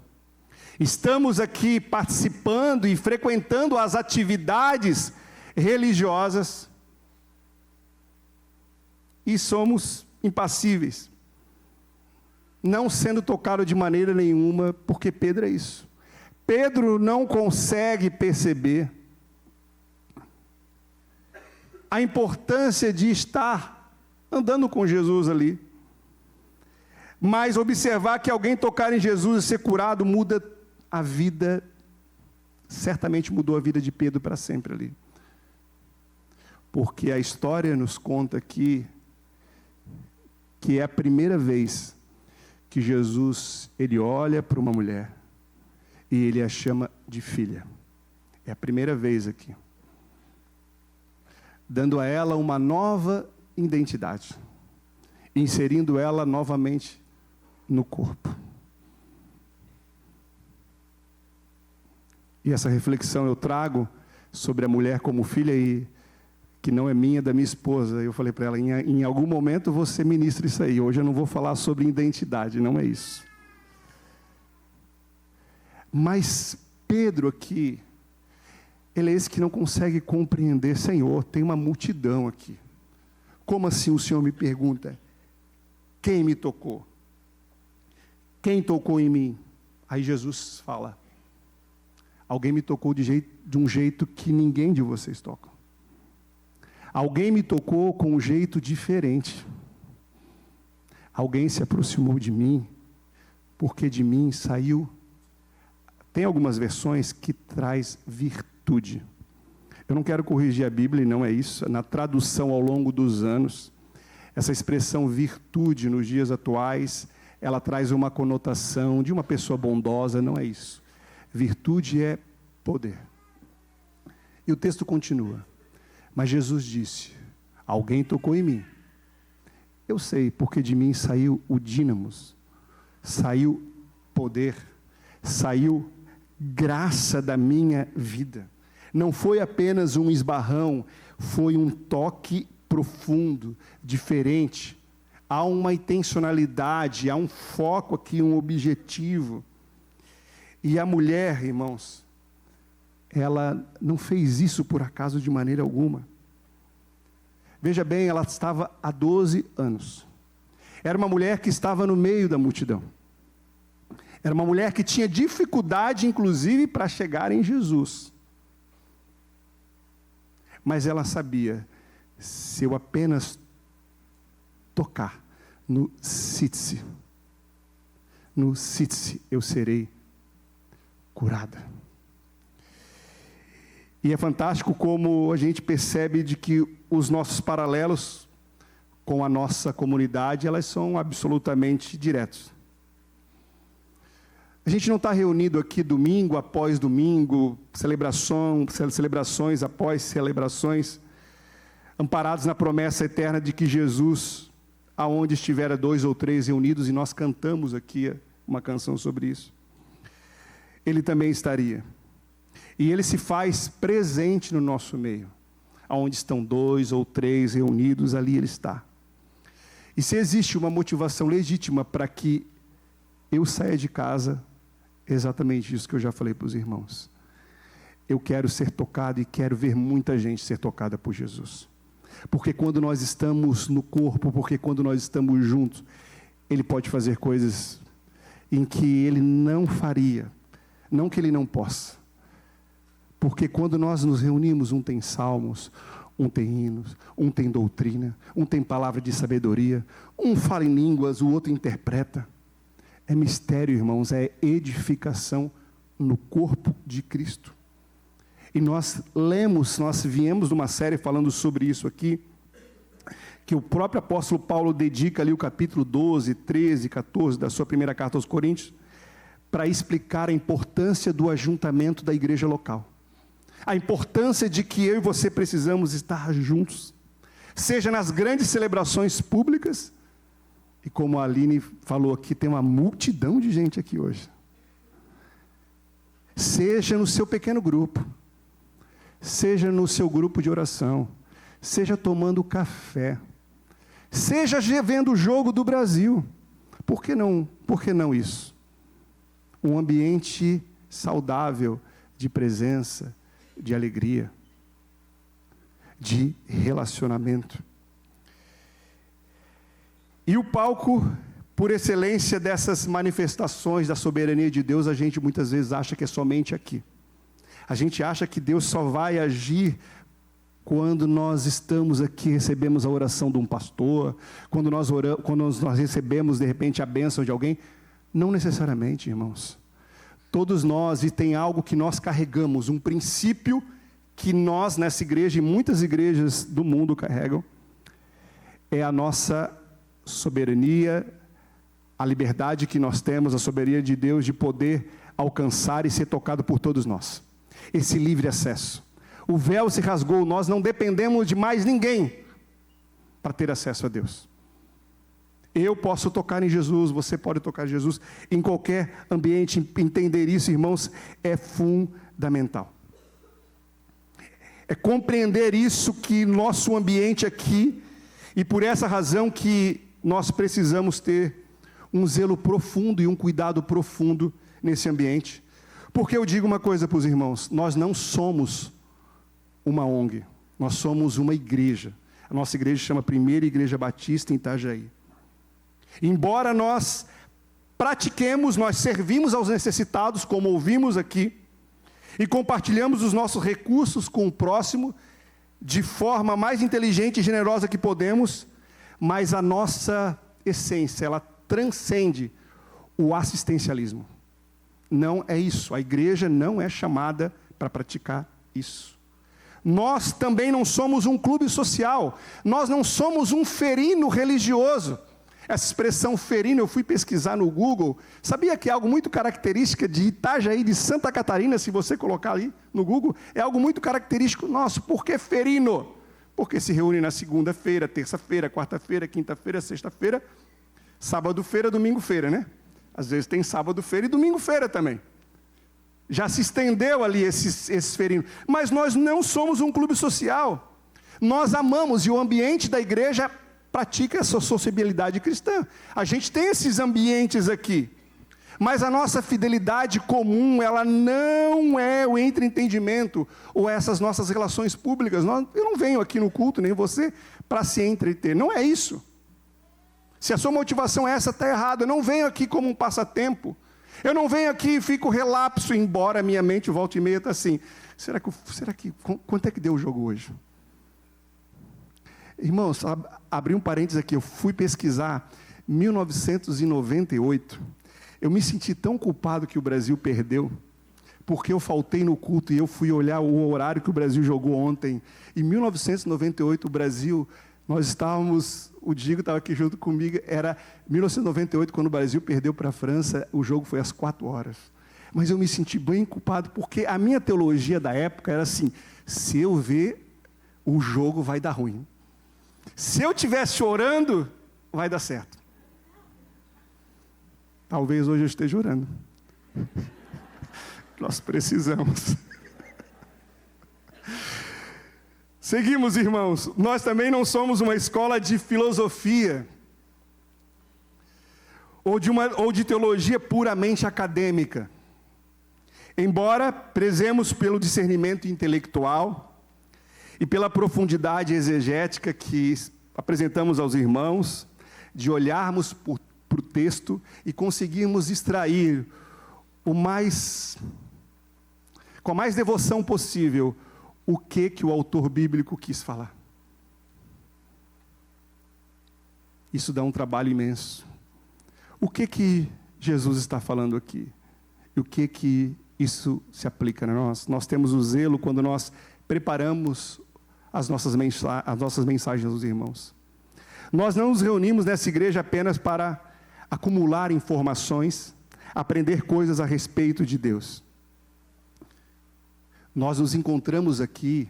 Estamos aqui participando e frequentando as atividades religiosas e somos impassíveis, não sendo tocado de maneira nenhuma, porque Pedro é isso. Pedro não consegue perceber a importância de estar andando com Jesus ali, mas observar que alguém tocar em Jesus e ser curado muda a vida, certamente mudou a vida de Pedro para sempre ali. Porque a história nos conta que é a primeira vez que Jesus, ele olha para uma mulher e ele a chama de filha. É a primeira vez aqui. Dando a ela uma nova identidade, inserindo ela novamente no corpo. E essa reflexão eu trago sobre a mulher como filha, e que não é minha, da minha esposa. Eu falei para ela, em algum momento você ministra isso aí. Hoje eu não vou falar sobre identidade, não é isso. Mas Pedro aqui, ele é esse que não consegue compreender. Senhor, tem uma multidão aqui. Como assim o Senhor me pergunta? Quem me tocou? Quem tocou em mim? Aí Jesus fala, alguém me tocou de um jeito que ninguém de vocês toca. Alguém me tocou com um jeito diferente. Alguém se aproximou de mim, porque de mim saiu. Tem algumas versões que traz virtude. Eu não quero corrigir a Bíblia, e não é isso. Na tradução ao longo dos anos, essa expressão virtude nos dias atuais, ela traz uma conotação de uma pessoa bondosa, não é isso. Virtude é poder. E o texto continua. Mas Jesus disse, alguém tocou em mim. Eu sei, porque de mim saiu o dínamos, saiu poder, saiu graça da minha vida. Não foi apenas um esbarrão, foi um toque profundo, diferente. Há uma intencionalidade, há um foco aqui, um objetivo. E a mulher, irmãos, ela não fez isso por acaso de maneira alguma. Veja bem, ela estava há 12 anos. Era uma mulher que estava no meio da multidão. Era uma mulher que tinha dificuldade, inclusive, para chegar em Jesus. Mas ela sabia, se eu apenas tocar no sítice, eu serei curada. E é fantástico como a gente percebe de que os nossos paralelos com a nossa comunidade, elas são absolutamente diretos. A gente não está reunido aqui domingo após domingo, celebrações após celebrações, amparados na promessa eterna de que Jesus, aonde estiver 2 ou 3 reunidos, e nós cantamos aqui uma canção sobre isso, Ele também estaria. E Ele se faz presente no nosso meio. Aonde estão 2 ou 3 reunidos, ali Ele está. E se existe uma motivação legítima para que eu saia de casa, é exatamente isso que eu já falei para os irmãos. Eu quero ser tocado e quero ver muita gente ser tocada por Jesus. Porque quando nós estamos no corpo, porque quando nós estamos juntos, Ele pode fazer coisas em que Ele não faria. Não que Ele não possa. Porque quando nós nos reunimos, um tem salmos, um tem hinos, um tem doutrina, um tem palavra de sabedoria, um fala em línguas, o outro interpreta. É mistério, irmãos, é edificação no corpo de Cristo. E nós viemos de uma série falando sobre isso aqui, que o próprio apóstolo Paulo dedica ali o capítulo 12, 13, 14 da sua primeira carta aos Coríntios, para explicar a importância do ajuntamento da igreja local. A importância de que eu e você precisamos estar juntos, seja nas grandes celebrações públicas, e como a Aline falou aqui, tem uma multidão de gente aqui hoje. Seja no seu pequeno grupo, seja no seu grupo de oração, seja tomando café, seja vendo o jogo do Brasil. Por que não isso? Um ambiente saudável de presença, de alegria. de relacionamento. E o palco, por excelência dessas manifestações da soberania de Deus, a gente muitas vezes acha que é somente aqui. A gente acha que Deus só vai agir quando nós estamos aqui, recebemos a oração de um pastor, quando nós recebemos, de repente, a bênção de alguém. Não necessariamente, irmãos. Todos nós, e tem algo que nós carregamos, um princípio que nós, nessa igreja, e muitas igrejas do mundo carregam, é a nossa soberania, a liberdade que nós temos, a soberania de Deus de poder alcançar e ser tocado por todos nós. Esse livre acesso. O véu se rasgou, nós não dependemos de mais ninguém para ter acesso a Deus. Eu posso tocar em Jesus, você pode tocar em Jesus, em qualquer ambiente. Entender isso, irmãos, é fundamental. É compreender isso, que nosso ambiente aqui, e por essa razão que nós precisamos ter um zelo profundo e um cuidado profundo nesse ambiente. Porque eu digo uma coisa para os irmãos, nós não somos uma ONG, nós somos uma igreja. A nossa igreja chama Primeira Igreja Batista em Itajaí. Embora nós pratiquemos, nós servimos aos necessitados, como ouvimos aqui, e compartilhamos os nossos recursos com o próximo, de forma mais inteligente e generosa que podemos, mas a nossa essência, ela transcende o assistencialismo. Não é isso, a igreja não é chamada para praticar isso. Nós também não somos um clube social, nós não somos um ferino religioso. Essa expressão ferino, eu fui pesquisar no Google, sabia que é algo muito característico de Itajaí, de Santa Catarina, se você colocar ali no Google, é algo muito característico nosso. Por que ferino? Porque se reúne na segunda-feira, terça-feira, quarta-feira, quinta-feira, sexta-feira, sábado-feira, domingo-feira, né? Às vezes tem sábado-feira e domingo-feira também. Já se estendeu ali esses ferinos. Mas nós não somos um clube social. Nós amamos, e o ambiente da igreja pratica essa sociabilidade cristã. A gente tem esses ambientes aqui. Mas a nossa fidelidade comum, ela não é o entretenimento ou essas nossas relações públicas. Eu não venho aqui no culto, nem você, para se entreter. Não é isso. Se a sua motivação é essa, está errado. Eu não venho aqui como um passatempo. Eu não venho aqui e fico relapso, embora a minha mente volta e meia está assim. Quanto é que deu o jogo hoje? Irmãos, abri um parênteses aqui, eu fui pesquisar 1998. Eu me senti tão culpado que o Brasil perdeu, porque eu faltei no culto e eu fui olhar o horário que o Brasil jogou ontem. Em 1998, o Brasil, nós estávamos, o Diego estava aqui junto comigo, era 1998, quando o Brasil perdeu para a França, o jogo foi às 4h. Mas eu me senti bem culpado, porque a minha teologia da época era assim, se eu ver, o jogo vai dar ruim. Se eu estivesse orando, vai dar certo. Talvez hoje eu esteja orando. Nós precisamos. Seguimos, irmãos. Nós também não somos uma escola de filosofia ou de teologia puramente acadêmica. Embora prezemos pelo discernimento intelectual e pela profundidade exegética que apresentamos aos irmãos, de olharmos para o texto e conseguirmos extrair com a mais devoção possível o que o autor bíblico quis falar. Isso dá um trabalho imenso. O que Jesus está falando aqui? E o que isso se aplica a nós? Nós temos o zelo quando nós preparamos as nossas mensagens aos irmãos. Nós não nos reunimos nessa igreja apenas para acumular informações, aprender coisas a respeito de Deus. Nós nos encontramos aqui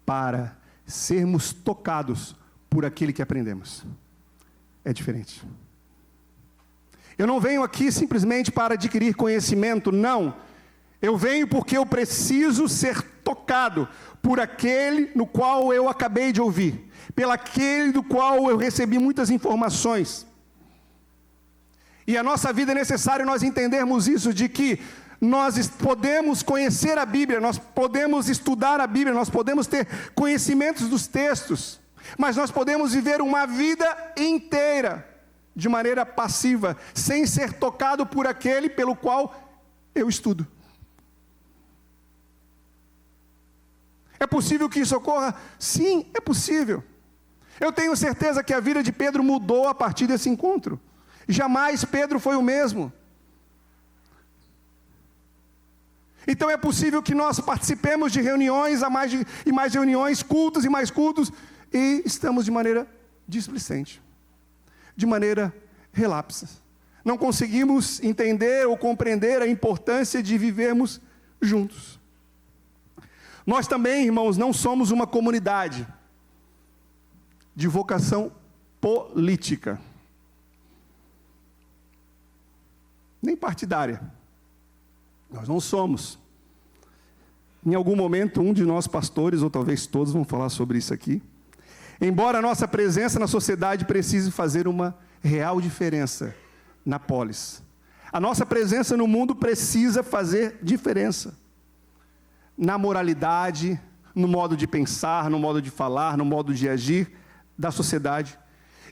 para sermos tocados por aquele que aprendemos. É diferente. Eu não venho aqui simplesmente para adquirir conhecimento, não. Eu venho porque eu preciso ser tocado por aquele no qual eu acabei de ouvir, pelo aquele do qual eu recebi muitas informações. E a nossa vida é necessário nós entendermos isso, de que Nós podemos conhecer a Bíblia, nós podemos estudar a Bíblia, nós podemos ter conhecimentos dos textos, mas nós podemos viver uma vida inteira de maneira passiva, sem ser tocado por aquele pelo qual eu estudo. É possível que isso ocorra? Sim, é possível. Eu tenho certeza que a vida de Pedro mudou a partir desse encontro. Jamais Pedro foi o mesmo. Então é possível que nós participemos de reuniões, e mais reuniões, cultos e mais cultos, e estamos de maneira displicente, de maneira relapsa. Não conseguimos entender ou compreender a importância de vivermos juntos. Nós também, irmãos, não somos uma comunidade de vocação política, nem partidária. Nós não somos. Em algum momento, um de nós pastores, ou talvez todos, vão falar sobre isso aqui. Embora a nossa presença na sociedade precise fazer uma real diferença na polis, a nossa presença no mundo precisa fazer diferença na moralidade, no modo de pensar, no modo de falar, no modo de agir da sociedade,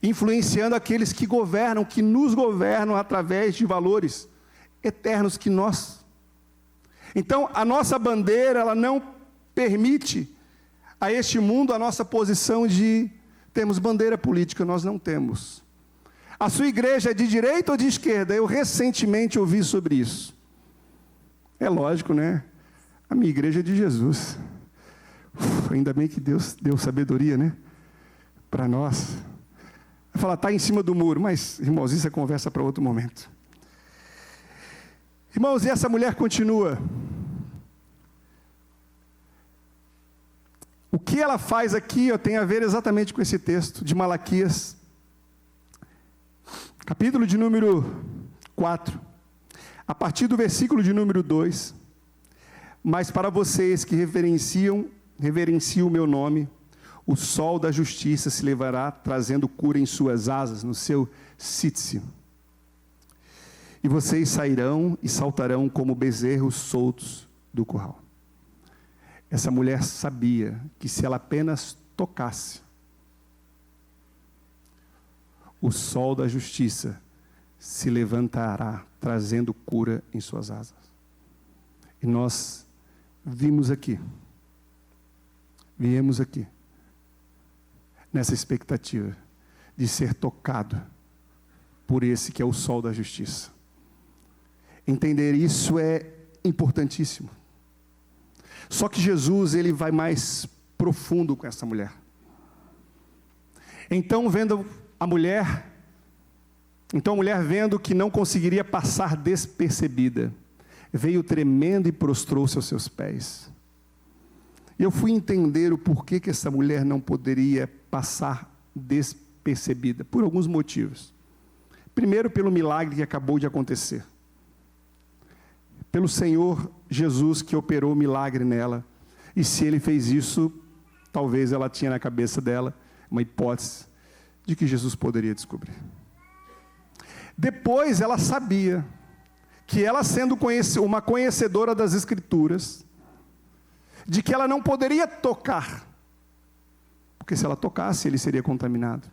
influenciando aqueles que governam, que nos governam através de valores eternos que nós. Então, a nossa bandeira, ela não permite a este mundo a nossa posição de termos bandeira política, nós não temos. A sua igreja é de direita ou de esquerda? Eu recentemente ouvi sobre isso. É lógico, né? A minha igreja é de Jesus. Ainda bem que Deus deu sabedoria, né? Para nós. Vai falar, está em cima do muro, mas, irmãos, isso é conversa para outro momento. Irmãos, e essa mulher continua. O que ela faz aqui tem a ver exatamente com esse texto de Malaquias, capítulo de número 4, a partir do versículo de número 2. Mas para vocês que reverenciam o meu nome, o sol da justiça se levará, trazendo cura em suas asas, no seu cítio. E vocês sairão e saltarão como bezerros soltos do curral. Essa mulher sabia que se ela apenas tocasse, o sol da justiça se levantará, trazendo cura em suas asas. E nós viemos aqui, nessa expectativa de ser tocado por esse que é o sol da justiça. Entender isso é importantíssimo. Só que Jesus, ele vai mais profundo com essa mulher. Então, a mulher vendo que não conseguiria passar despercebida, veio tremendo e prostrou-se aos seus pés. E eu fui entender o porquê que essa mulher não poderia passar despercebida, por alguns motivos. Primeiro, pelo milagre que acabou de acontecer. Pelo Senhor Jesus que operou o milagre nela. E se ele fez isso, talvez ela tinha na cabeça dela uma hipótese de que Jesus poderia descobrir. Depois ela sabia que ela, sendo uma conhecedora das Escrituras, de que ela não poderia tocar, porque se ela tocasse, ele seria contaminado.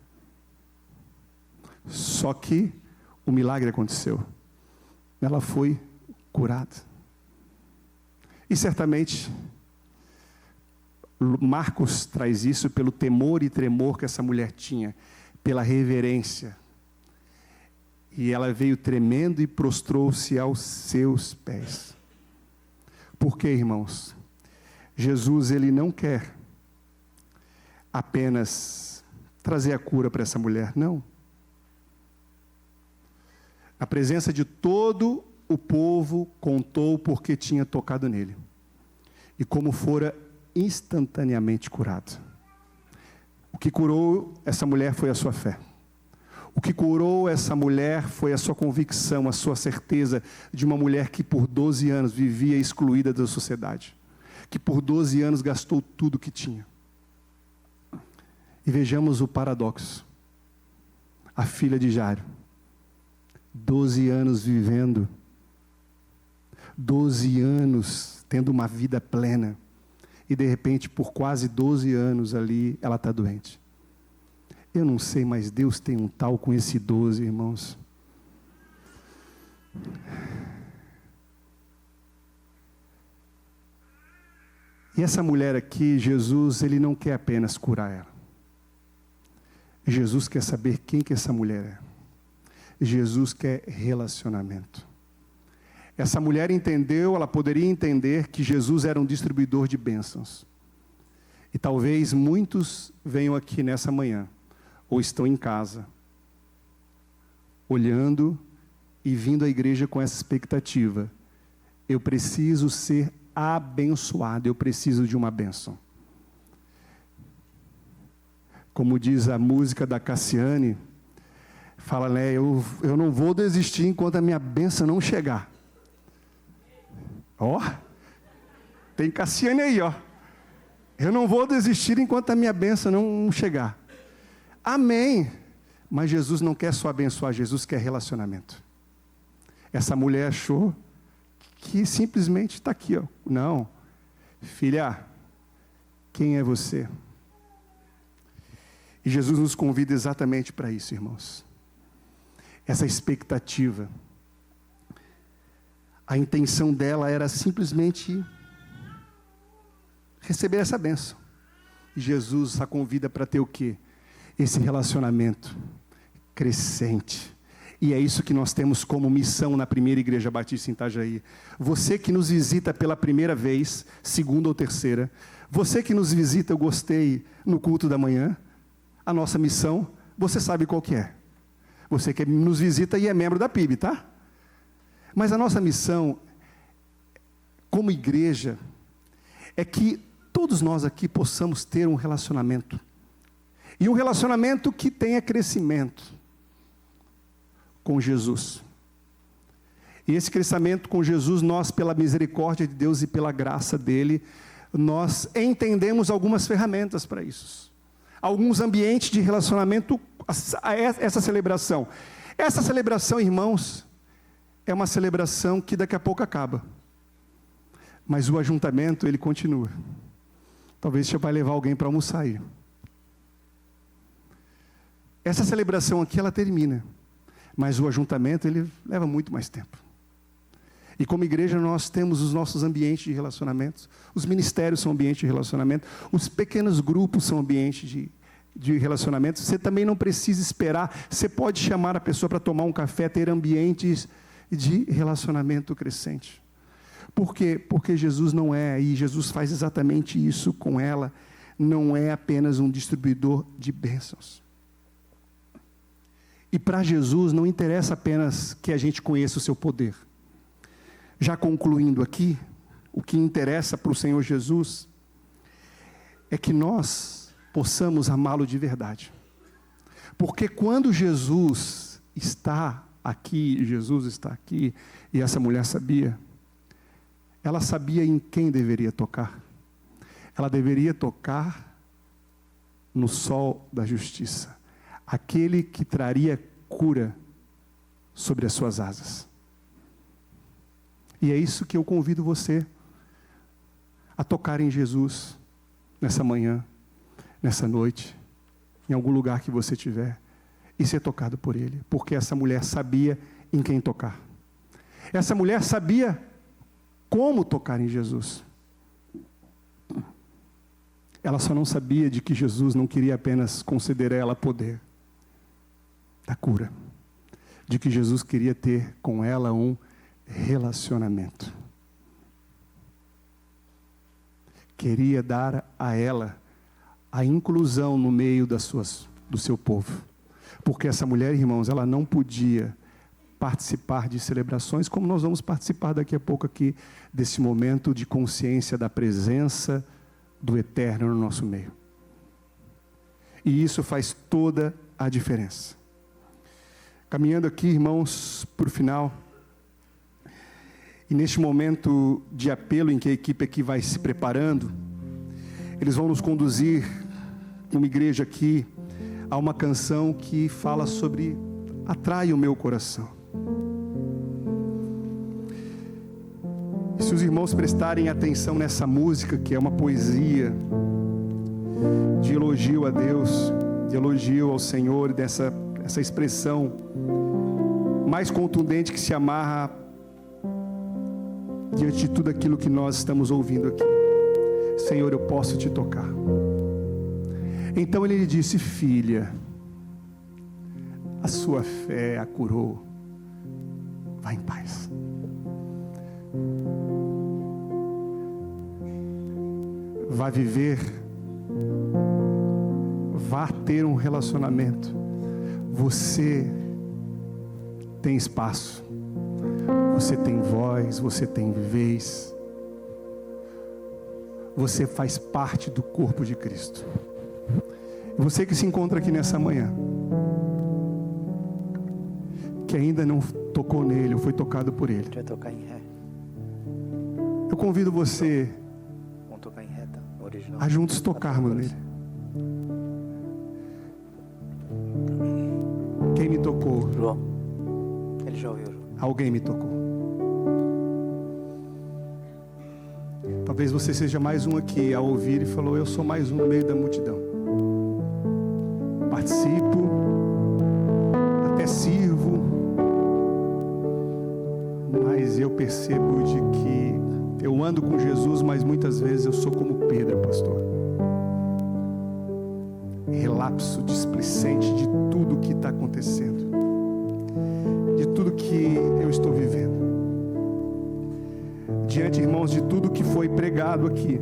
Só que o milagre aconteceu. Ela foi curada. E certamente, Marcos traz isso pelo temor e tremor que essa mulher tinha, pela reverência. E ela veio tremendo e prostrou-se aos seus pés. Por quê, irmãos? Jesus, ele não quer apenas trazer a cura para essa mulher, não. A presença de todo o povo contou porque tinha tocado nele. E como fora instantaneamente curado. O que curou essa mulher foi a sua fé. O que curou essa mulher foi a sua convicção, a sua certeza de uma mulher que por 12 anos vivia excluída da sociedade. Que por 12 anos gastou tudo que tinha. E vejamos o paradoxo. A filha de Jairo, 12 anos vivendo 12 anos tendo uma vida plena. E de repente, por quase 12 anos ali, ela está doente. Eu não sei, mas Deus tem um tal com esse 12, irmãos. E essa mulher aqui, Jesus, ele não quer apenas curar ela. Jesus quer saber quem que essa mulher é. Jesus quer relacionamento. Essa mulher entendeu, ela poderia entender que Jesus era um distribuidor de bênçãos. E talvez muitos venham aqui nessa manhã, ou estão em casa, olhando e vindo à igreja com essa expectativa. Eu preciso ser abençoado, eu preciso de uma bênção. Como diz a música da Cassiane, fala, né, eu não vou desistir enquanto a minha bênção não chegar. Ó, tem Cassiane aí, ó. Eu não vou desistir enquanto a minha bênção não chegar. Amém. Mas Jesus não quer só abençoar, Jesus quer relacionamento. Essa mulher achou que simplesmente está aqui, ó. Não, filha, quem é você? E Jesus nos convida exatamente para isso, irmãos. Essa expectativa. A intenção dela era simplesmente receber essa bênção. E Jesus a convida para ter o quê? Esse relacionamento crescente. E é isso que nós temos como missão na primeira igreja batista em Itajaí. Você que nos visita pela primeira vez, segunda ou terceira, você que nos visita, eu gostei, no culto da manhã, a nossa missão, você sabe qual que é. Você que nos visita e é membro da PIB, tá? Mas a nossa missão, como igreja, é que todos nós aqui possamos ter um relacionamento. E um relacionamento que tenha crescimento com Jesus. E esse crescimento com Jesus, nós, pela misericórdia de Deus e pela graça dele, nós entendemos algumas ferramentas para isso. Alguns ambientes de relacionamento a essa celebração. Essa celebração, irmãos, é uma celebração que daqui a pouco acaba. Mas o ajuntamento, ele continua. Talvez você vai levar alguém para almoçar aí. Essa celebração aqui, ela termina. Mas o ajuntamento, ele leva muito mais tempo. E como igreja, nós temos os nossos ambientes de relacionamentos. Os ministérios são ambientes de relacionamento. Os pequenos grupos são ambientes de relacionamento. Você também não precisa esperar. Você pode chamar a pessoa para tomar um café, ter ambientes de relacionamento crescente. Por quê? Porque Jesus não é, e Jesus faz exatamente isso com ela, não é apenas um distribuidor de bênçãos. E para Jesus não interessa apenas que a gente conheça o seu poder. Já concluindo aqui, o que interessa para o Senhor Jesus é que nós possamos amá-lo de verdade. Porque quando Jesus está aqui, e essa mulher sabia, ela sabia em quem deveria tocar. Ela deveria tocar no sol da justiça. Aquele que traria cura sobre as suas asas. E é isso que eu convido você a tocar em Jesus, nessa manhã, nessa noite, em algum lugar que você estiver, e ser tocado por Ele, porque essa mulher sabia em quem tocar. Essa mulher sabia como tocar em Jesus. Ela só não sabia de que Jesus não queria apenas conceder a ela poder da cura, de que Jesus queria ter com ela um relacionamento. Queria dar a ela a inclusão no meio do seu povo. Porque essa mulher, irmãos, ela não podia participar de celebrações, como nós vamos participar daqui a pouco aqui, desse momento de consciência da presença do Eterno no nosso meio. E isso faz toda a diferença. Caminhando aqui, irmãos, para o final, e neste momento de apelo em que a equipe aqui vai se preparando, eles vão nos conduzir, uma igreja aqui, a uma canção que fala sobre Atrai o meu coração. E se os irmãos prestarem atenção nessa música, que é uma poesia de elogio a Deus, de elogio ao Senhor, essa expressão mais contundente que se amarra diante de tudo aquilo que nós estamos ouvindo aqui. Senhor, eu posso te tocar. Então ele lhe disse: filha, a sua fé a curou. Vá em paz. Vá viver, vá ter um relacionamento. Você tem espaço, você tem voz, você tem vez. Você faz parte do corpo de Cristo. Você que se encontra aqui nessa manhã, que ainda não tocou nele ou foi tocado por ele, Vai tocar em ré. eu convido você Vamos tocar em ré, tá? No original. a juntos tocarmos nele. Quem me tocou? João. Ele já ouviu, João. Alguém me tocou. Talvez você seja mais um aqui a ouvir e falou: eu sou mais um no meio da multidão. Participo, até sirvo, mas eu percebo de que eu ando com Jesus, mas muitas vezes eu sou como Pedro, pastor. Relapso displicente de tudo que está acontecendo, de tudo que eu estou vivendo. Diante, irmãos, de tudo que foi pregado aqui,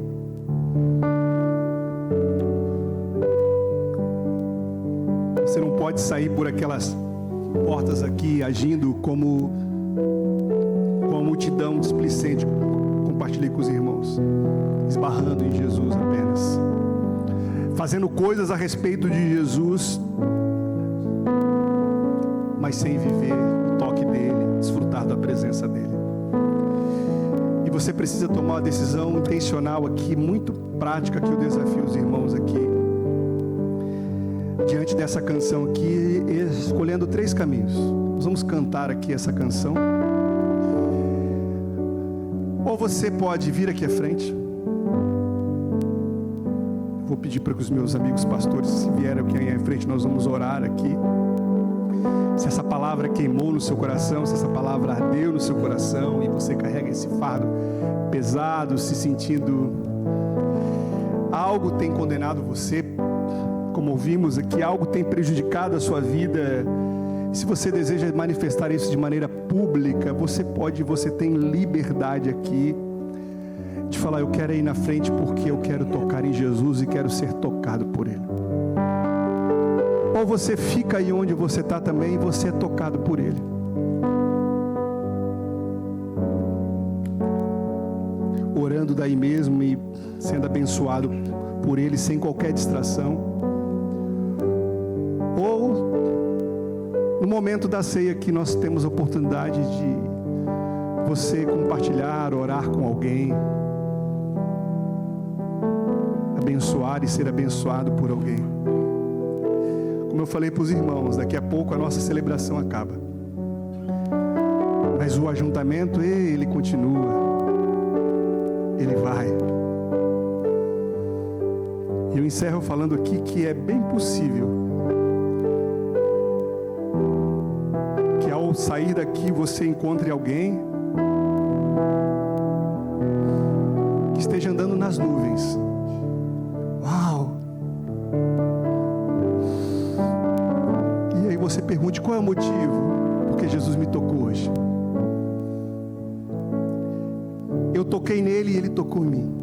você não pode sair por aquelas portas aqui agindo como a multidão displicente. Compartilhei com os irmãos, esbarrando em Jesus apenas, fazendo coisas a respeito de Jesus, mas sem viver o toque dele, desfrutar da presença dele. E você precisa tomar uma decisão intencional aqui, muito prática, que eu desafio os irmãos aqui, diante dessa canção aqui, escolhendo 3 caminhos. Nós vamos cantar aqui essa canção. Ou você pode vir aqui à frente. Vou pedir para que os meus amigos pastores, se vierem aqui à frente, nós vamos orar aqui. Se essa palavra queimou no seu coração, se essa palavra ardeu no seu coração e você carrega esse fardo pesado, se sentindo algo tem condenado você, como ouvimos aqui, algo tem prejudicado a sua vida. Se você deseja manifestar isso de maneira pública, você tem liberdade aqui de falar: eu quero ir na frente porque eu quero tocar em Jesus e quero ser tocado por Ele. Ou você fica aí onde você está também e você é tocado por Ele. Orando daí mesmo e sendo abençoado por Ele sem qualquer distração. Ou no momento da ceia que nós temos a oportunidade de você compartilhar, orar com alguém, abençoar e ser abençoado por alguém. Como eu falei para os irmãos, daqui a pouco a nossa celebração acaba, mas o ajuntamento, ele continua, ele vai. E eu encerro falando aqui que é bem possível que ao sair daqui você encontre alguém que esteja andando nas nuvens. Uau! E aí você pergunte: qual é o motivo? Porque Jesus me tocou hoje. Eu toquei nele e ele tocou em mim.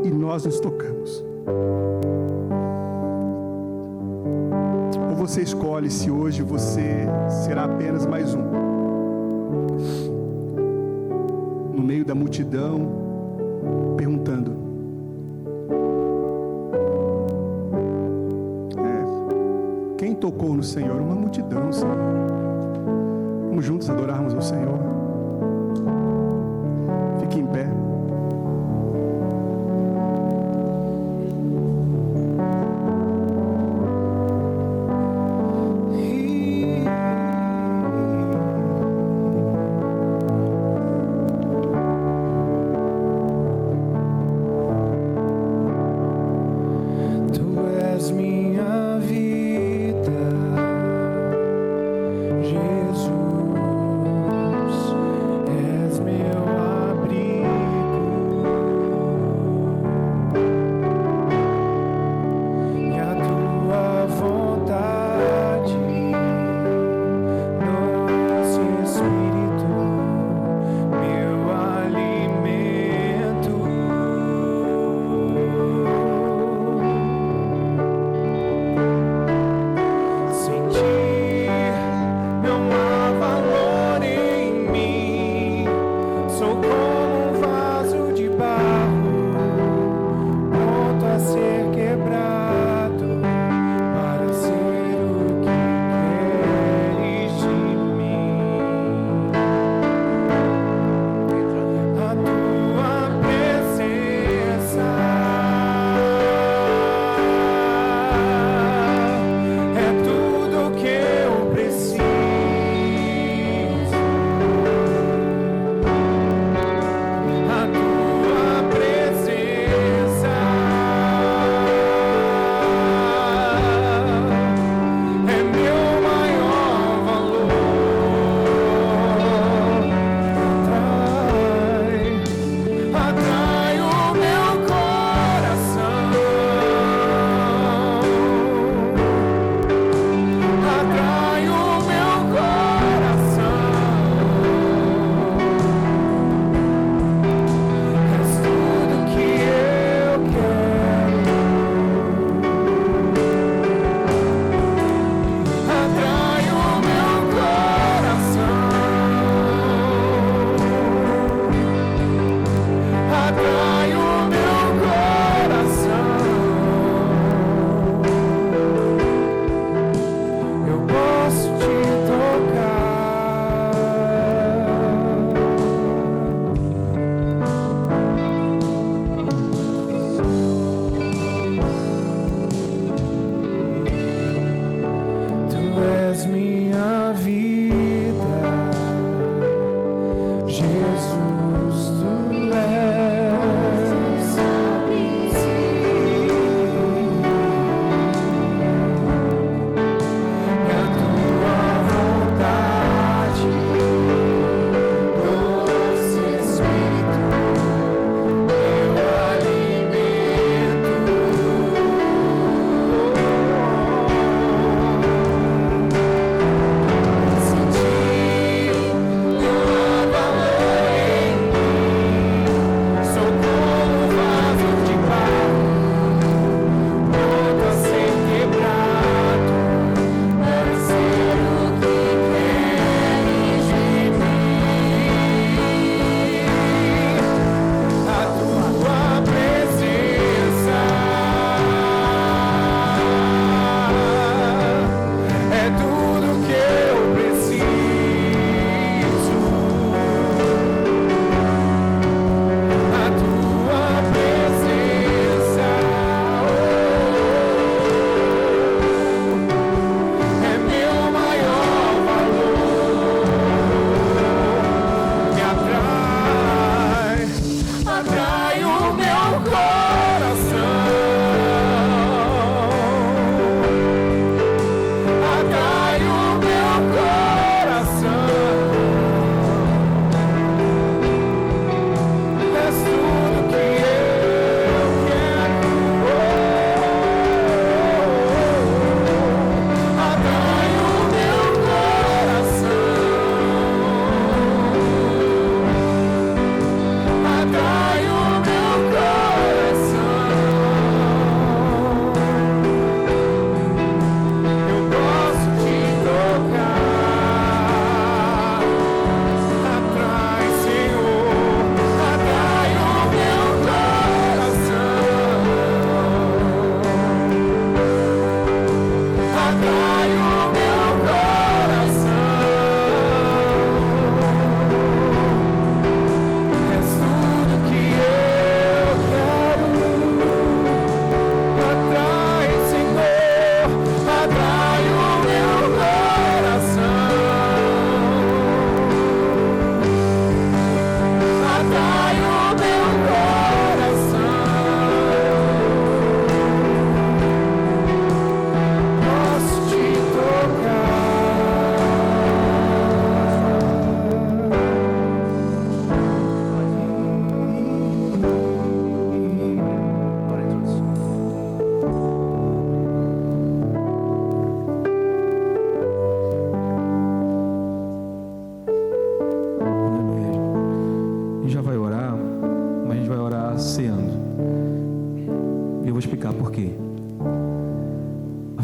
E nós nos tocamos. Ou você escolhe se hoje você será apenas mais um no meio da multidão, perguntando: quem tocou no Senhor? Uma multidão, Senhor. Vamos juntos adorarmos ao Senhor. Fique em pé.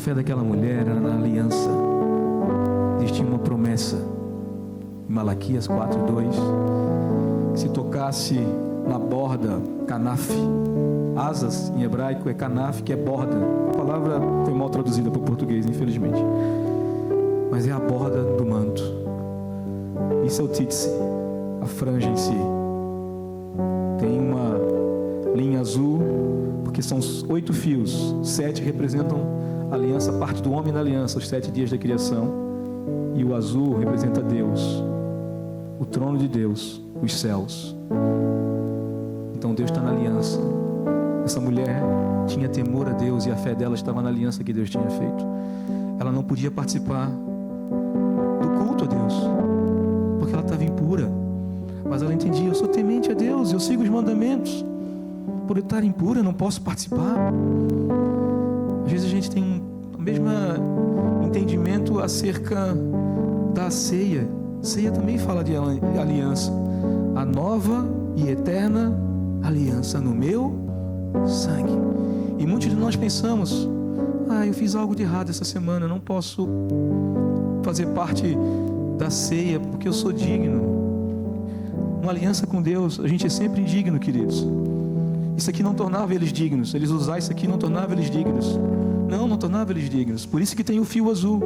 fé daquela mulher era na aliança. Deus tinha uma promessa em Malaquias 4:2, que se tocasse na borda, canaf, asas em hebraico é canaf, que é borda. A palavra foi mal traduzida para o português, infelizmente, mas é a borda do manto. Isso é o titse, a franja em si. Tem uma linha azul, porque são 8 fios, 7 representam a aliança, parte do homem na aliança, os 7 dias da criação, e o azul representa Deus, o trono de Deus, os céus. Então Deus está na aliança. Essa mulher tinha temor a Deus e a fé dela estava na aliança que Deus tinha feito. Ela não podia participar do culto a Deus, porque ela estava impura. Mas ela entendia: eu sou temente a Deus, eu sigo os mandamentos. Por eu estar impura, eu não posso participar. Às vezes a gente tem o mesmo entendimento acerca da ceia. Ceia também fala de aliança. A nova e eterna aliança no meu sangue. E muitos de nós pensamos: eu fiz algo de errado essa semana, eu não posso fazer parte da ceia porque eu sou digno. Uma aliança com Deus, a gente é sempre indigno, queridos. Isso aqui não tornava eles dignos. Eles usar isso aqui não tornava eles dignos. Não tornava eles dignos. Por isso que tem o fio azul.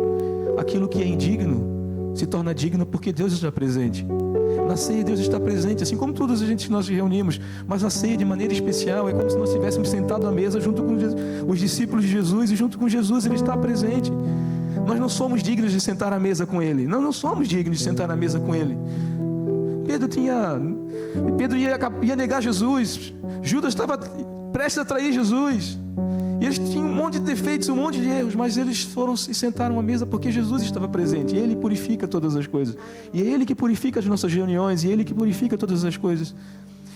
Aquilo que é indigno se torna digno porque Deus está presente. Na ceia Deus está presente, assim como todas as gente que nós reunimos, mas na ceia de maneira especial é como se nós estivéssemos sentados à mesa junto com os discípulos de Jesus, e junto com Jesus Ele está presente. Nós não somos dignos de sentar à mesa com Ele. Não somos dignos de sentar à mesa com Ele. Pedro ia negar Jesus. Judas estava prestes a trair Jesus. E eles tinham um monte de defeitos, um monte de erros, mas eles foram e sentaram à mesa porque Jesus estava presente. E Ele purifica todas as coisas. E é Ele que purifica as nossas reuniões. E é Ele que purifica todas as coisas.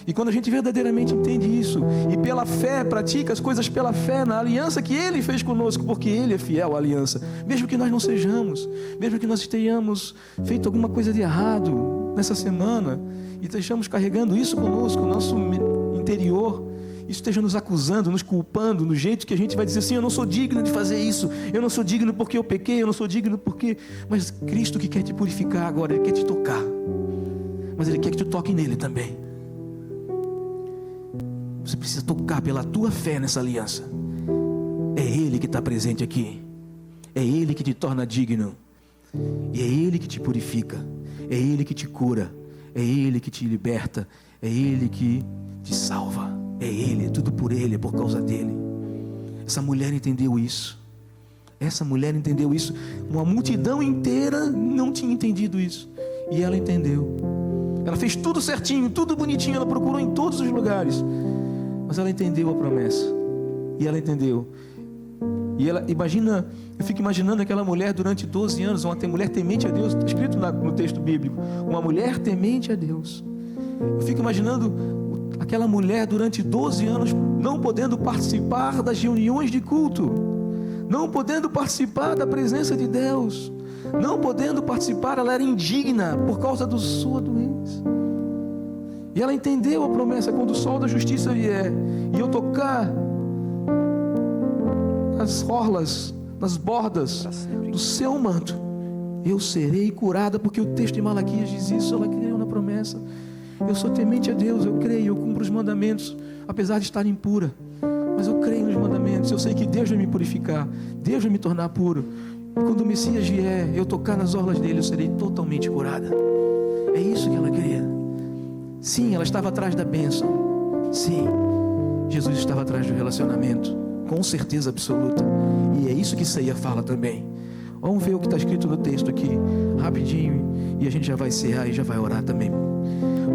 E quando a gente verdadeiramente entende isso, e pela fé, pratica as coisas pela fé, na aliança que Ele fez conosco, porque Ele é fiel à aliança, mesmo que nós não sejamos, mesmo que nós tenhamos feito alguma coisa de errado nessa semana, e estejamos carregando isso conosco, no nosso interior, isso esteja nos acusando, nos culpando, no jeito que a gente vai dizer assim: eu não sou digno de fazer isso, eu não sou digno porque eu pequei, eu não sou digno porque... Mas Cristo que quer te purificar agora, Ele quer te tocar, mas Ele quer que tu toque nele também. Você precisa tocar pela tua fé nessa aliança. É Ele que está presente aqui. É Ele que te torna digno. E é Ele que te purifica. É Ele que te cura. É Ele que te liberta. É Ele que te salva. É Ele, é tudo por Ele, é por causa dEle. Essa mulher entendeu isso. Essa mulher entendeu isso. Uma multidão inteira não tinha entendido isso. E ela entendeu. Ela fez tudo certinho, tudo bonitinho. Ela procurou em todos os lugares. Mas ela entendeu a promessa. E ela entendeu. E ela, imagina, eu fico imaginando aquela mulher durante 12 anos, uma mulher temente a Deus, está escrito no texto bíblico, uma mulher temente a Deus. Eu fico imaginando aquela mulher durante 12 anos não podendo participar das reuniões de culto, não podendo participar da presença de Deus, não podendo participar, ela era indigna por causa da sua doença. E ela entendeu a promessa: quando o sol da justiça vier e eu tocar nas orlas, nas bordas do seu manto, eu serei curada, porque o texto de Malaquias diz isso. Ela creu na promessa. Eu sou temente a Deus, eu creio, eu cumpro os mandamentos, apesar de estar impura, mas eu creio nos mandamentos. Eu sei que Deus vai me purificar, Deus vai me tornar puro. E quando o Messias vier, eu tocar nas orlas dele, eu serei totalmente curada. É isso que ela queria. Sim, ela estava atrás da bênção. Sim, Jesus estava atrás do relacionamento, com certeza absoluta. E é isso que Ceia fala também. Vamos ver o que está escrito no texto aqui, rapidinho, e a gente já vai encerrar e já vai orar também.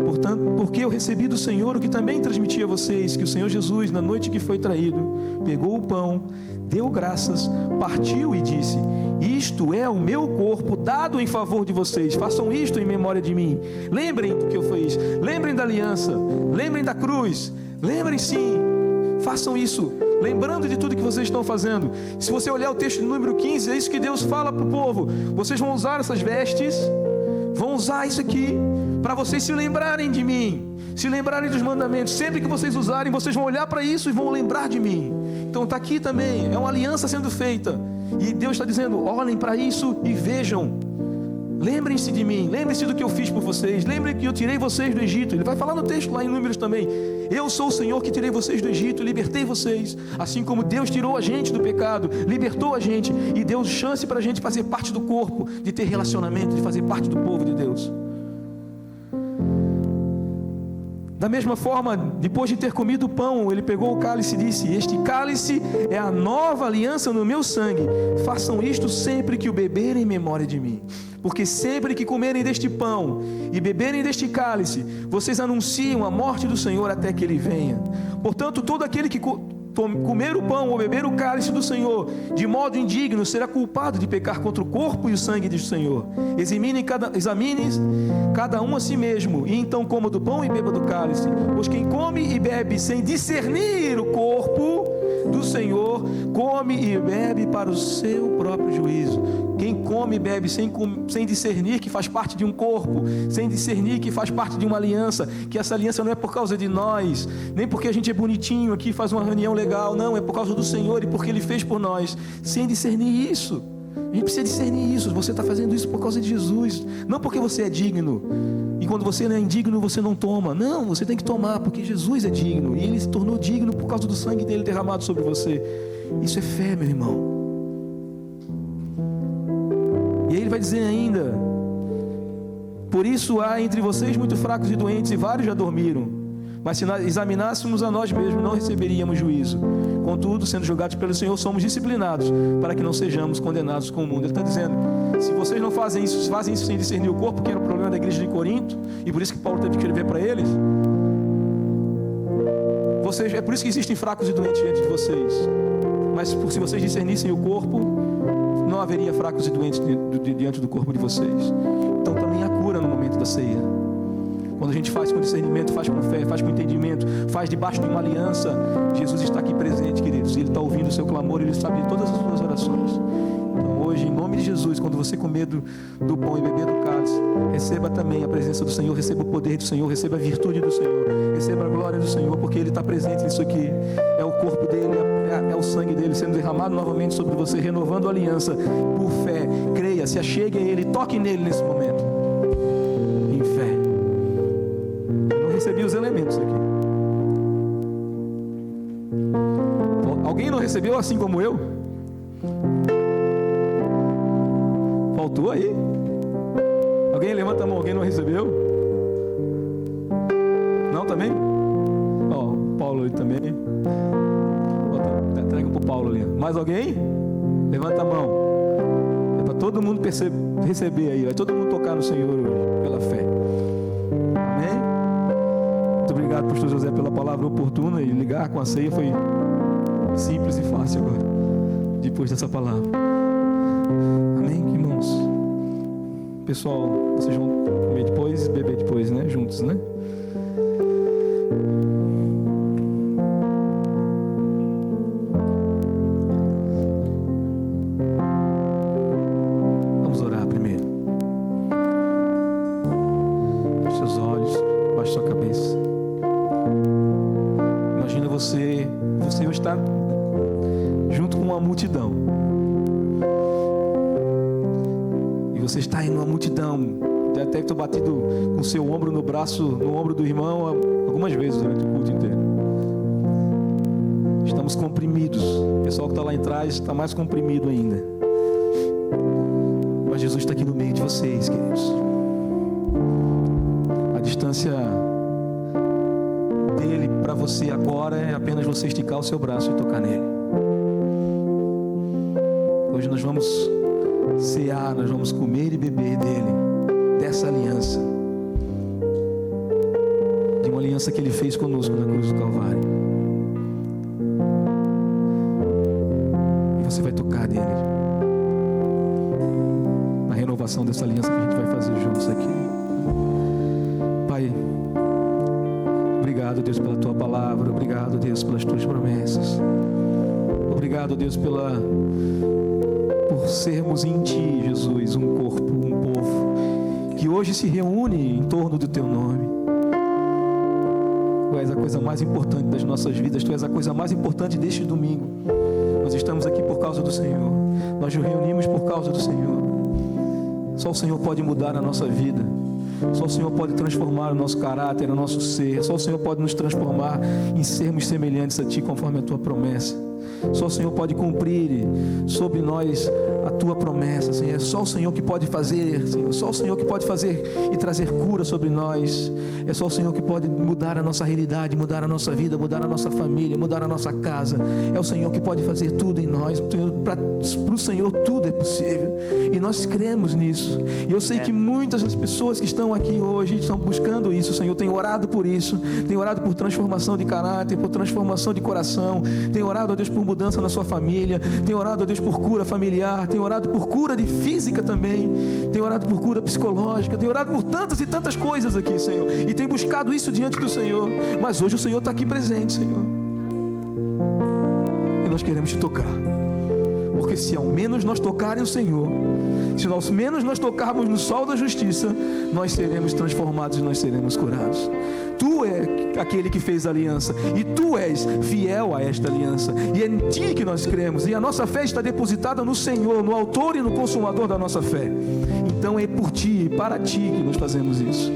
Portanto, porque eu recebi do Senhor o que também transmiti a vocês, que o Senhor Jesus, na noite que foi traído, pegou o pão, deu graças, partiu e disse: isto é o meu corpo dado em favor de vocês, façam isto em memória de mim. Lembrem do que eu fiz, lembrem da aliança, lembrem da cruz, lembrem sim, façam isso, lembrando de tudo que vocês estão fazendo. Se você olhar o texto número 15, é isso que Deus fala para o povo: vocês vão usar essas vestes, vão usar isso aqui, para vocês se lembrarem de mim, se lembrarem dos mandamentos. Sempre que vocês usarem, vocês vão olhar para isso e vão lembrar de mim. Então está aqui também, é uma aliança sendo feita. E Deus está dizendo: olhem para isso e vejam. Lembrem-se de mim, lembrem-se do que eu fiz por vocês, lembrem que eu tirei vocês do Egito. Ele vai falar no texto lá em Números também: eu sou o Senhor que tirei vocês do Egito, libertei vocês. Assim como Deus tirou a gente do pecado, libertou a gente e deu chance para a gente fazer parte do corpo, de ter relacionamento, de fazer parte do povo de Deus. Da mesma forma, depois de ter comido o pão, ele pegou o cálice e disse: este cálice é a nova aliança no meu sangue. Façam isto sempre que o beberem em memória de mim. Porque sempre que comerem deste pão e beberem deste cálice, vocês anunciam a morte do Senhor até que Ele venha. Portanto, todo aquele que comer o pão ou beber o cálice do Senhor de modo indigno será culpado de pecar contra o corpo e o sangue do Senhor. Examinem cada um a si mesmo, e então coma do pão e beba do cálice. Pois quem come e bebe sem discernir o corpo do Senhor, come e bebe para o seu próprio juízo. Quem come e bebe sem discernir que faz parte de um corpo, sem discernir que faz parte de uma aliança, que essa aliança não é por causa de nós, nem porque a gente é bonitinho aqui, faz uma reunião legal, não, é por causa do Senhor e porque Ele fez por nós. Sem discernir isso, a gente precisa discernir isso. Você está fazendo isso por causa de Jesus, não porque você é digno. E quando você não é indigno, você não toma. Não, você tem que tomar, porque Jesus é digno, e Ele se tornou digno por causa do sangue dele derramado sobre você. Isso é fé, meu irmão. E aí ele vai dizer ainda: por isso há entre vocês muito fracos e doentes, e vários já dormiram. Mas se examinássemos a nós mesmos, não receberíamos juízo. Contudo, sendo julgados pelo Senhor, somos disciplinados, para que não sejamos condenados com o mundo. Ele está dizendo: se vocês não fazem isso, fazem isso sem discernir o corpo, que era o problema da igreja de Corinto, e por isso que Paulo teve que escrever para eles, é por isso que existem fracos e doentes diante de vocês. Mas se vocês discernissem o corpo, não haveria fracos e doentes diante do corpo de vocês. Então também há cura no momento da ceia. Quando a gente faz com discernimento, faz com fé, faz com entendimento, faz debaixo de uma aliança, Jesus está aqui presente, queridos. Ele está ouvindo o seu clamor, Ele sabe de todas as suas orações. Então hoje, em nome de Jesus, quando você comer do pão e beber do cálice, receba também a presença do Senhor, receba o poder do Senhor, receba a virtude do Senhor, receba a glória do Senhor, porque Ele está presente nisso aqui. É o corpo dEle, é o sangue dEle sendo derramado novamente sobre você, renovando a aliança por fé. Creia, se achegue a Ele, toque nele nesse momento, em fé. Eu não recebi os elementos aqui. Alguém não recebeu assim como eu? Faltou aí? Alguém levanta a mão, alguém não recebeu? Não também? Ó, o Paulo ali também. Entrega pro Paulo ali. Mais alguém? Levanta a mão. É para todo mundo receber aí. Vai todo mundo tocar no Senhor hoje, pela fé. Amém? Muito obrigado, pastor José, pela palavra oportuna. E ligar com a ceia foi simples e fácil agora, depois dessa palavra. Amém, irmãos? Pessoal, vocês vão comer depois e beber depois, né? Juntos, né? Vamos orar primeiro. Feche seus olhos, baixe sua cabeça. Imagina você está junto com uma multidão. E você está aí numa multidão. Já deve ter batido com o seu ombro no ombro do irmão algumas vezes durante o culto inteiro. Estamos comprimidos. O pessoal que está lá atrás está mais comprimido ainda. Mas Jesus está aqui no meio de vocês, queridos. A distância dele para você agora é apenas você esticar o seu braço e tocar nele. Hoje nós vamos cear, nós vamos comer e beber dele, dessa aliança, de uma aliança que ele fez conosco na cruz do Calvário. E você vai tocar nele, na renovação dessa aliança que a gente vai fazer juntos aqui. Pai, obrigado, Deus, pela tua palavra. Obrigado, Deus, pelas tuas promessas. Obrigado, Deus, por sermos em ti, Jesus, um corpo, um povo que hoje se reúne em torno do teu nome. Tu és a coisa mais importante das nossas vidas. Tu és a coisa mais importante deste domingo. Nós estamos aqui por causa do Senhor. Nós nos reunimos por causa do Senhor. Só o Senhor pode mudar a nossa vida. Só o Senhor pode transformar o nosso caráter, o nosso ser. Só o Senhor pode nos transformar em sermos semelhantes a Ti, conforme a Tua promessa. Só o Senhor pode cumprir sobre nós a Tua promessa, Senhor. É só o Senhor que pode fazer, Senhor. Só o Senhor que pode fazer e trazer cura sobre nós. É só o Senhor que pode mudar a nossa realidade, mudar a nossa vida, mudar a nossa família, mudar a nossa casa. É o Senhor que pode fazer tudo em nós. Para o Senhor tudo é possível. E nós cremos nisso. E eu sei que muitas das pessoas que estão aqui hoje estão buscando isso, Senhor. Tenho orado por isso. Tenho orado por transformação de caráter, por transformação de coração. Tenho orado, ó Deus, por mudança na sua família. Tenho orado, ó Deus, por cura familiar. Tenho orado por cura de física também. Tenho orado por cura psicológica. Tenho orado por tantas e tantas coisas aqui, Senhor. E tenho buscado isso diante do Senhor. Mas hoje o Senhor está aqui presente, Senhor. E nós queremos te tocar. Porque se ao menos nós tocarem o Senhor, se ao menos nós tocarmos no sol da justiça, nós seremos transformados e nós seremos curados. Tu é aquele que fez a aliança e Tu és fiel a esta aliança, e é em Ti que nós cremos, e a nossa fé está depositada no Senhor, no autor e no consumador da nossa fé. Então é por Ti e para Ti que nós fazemos isso.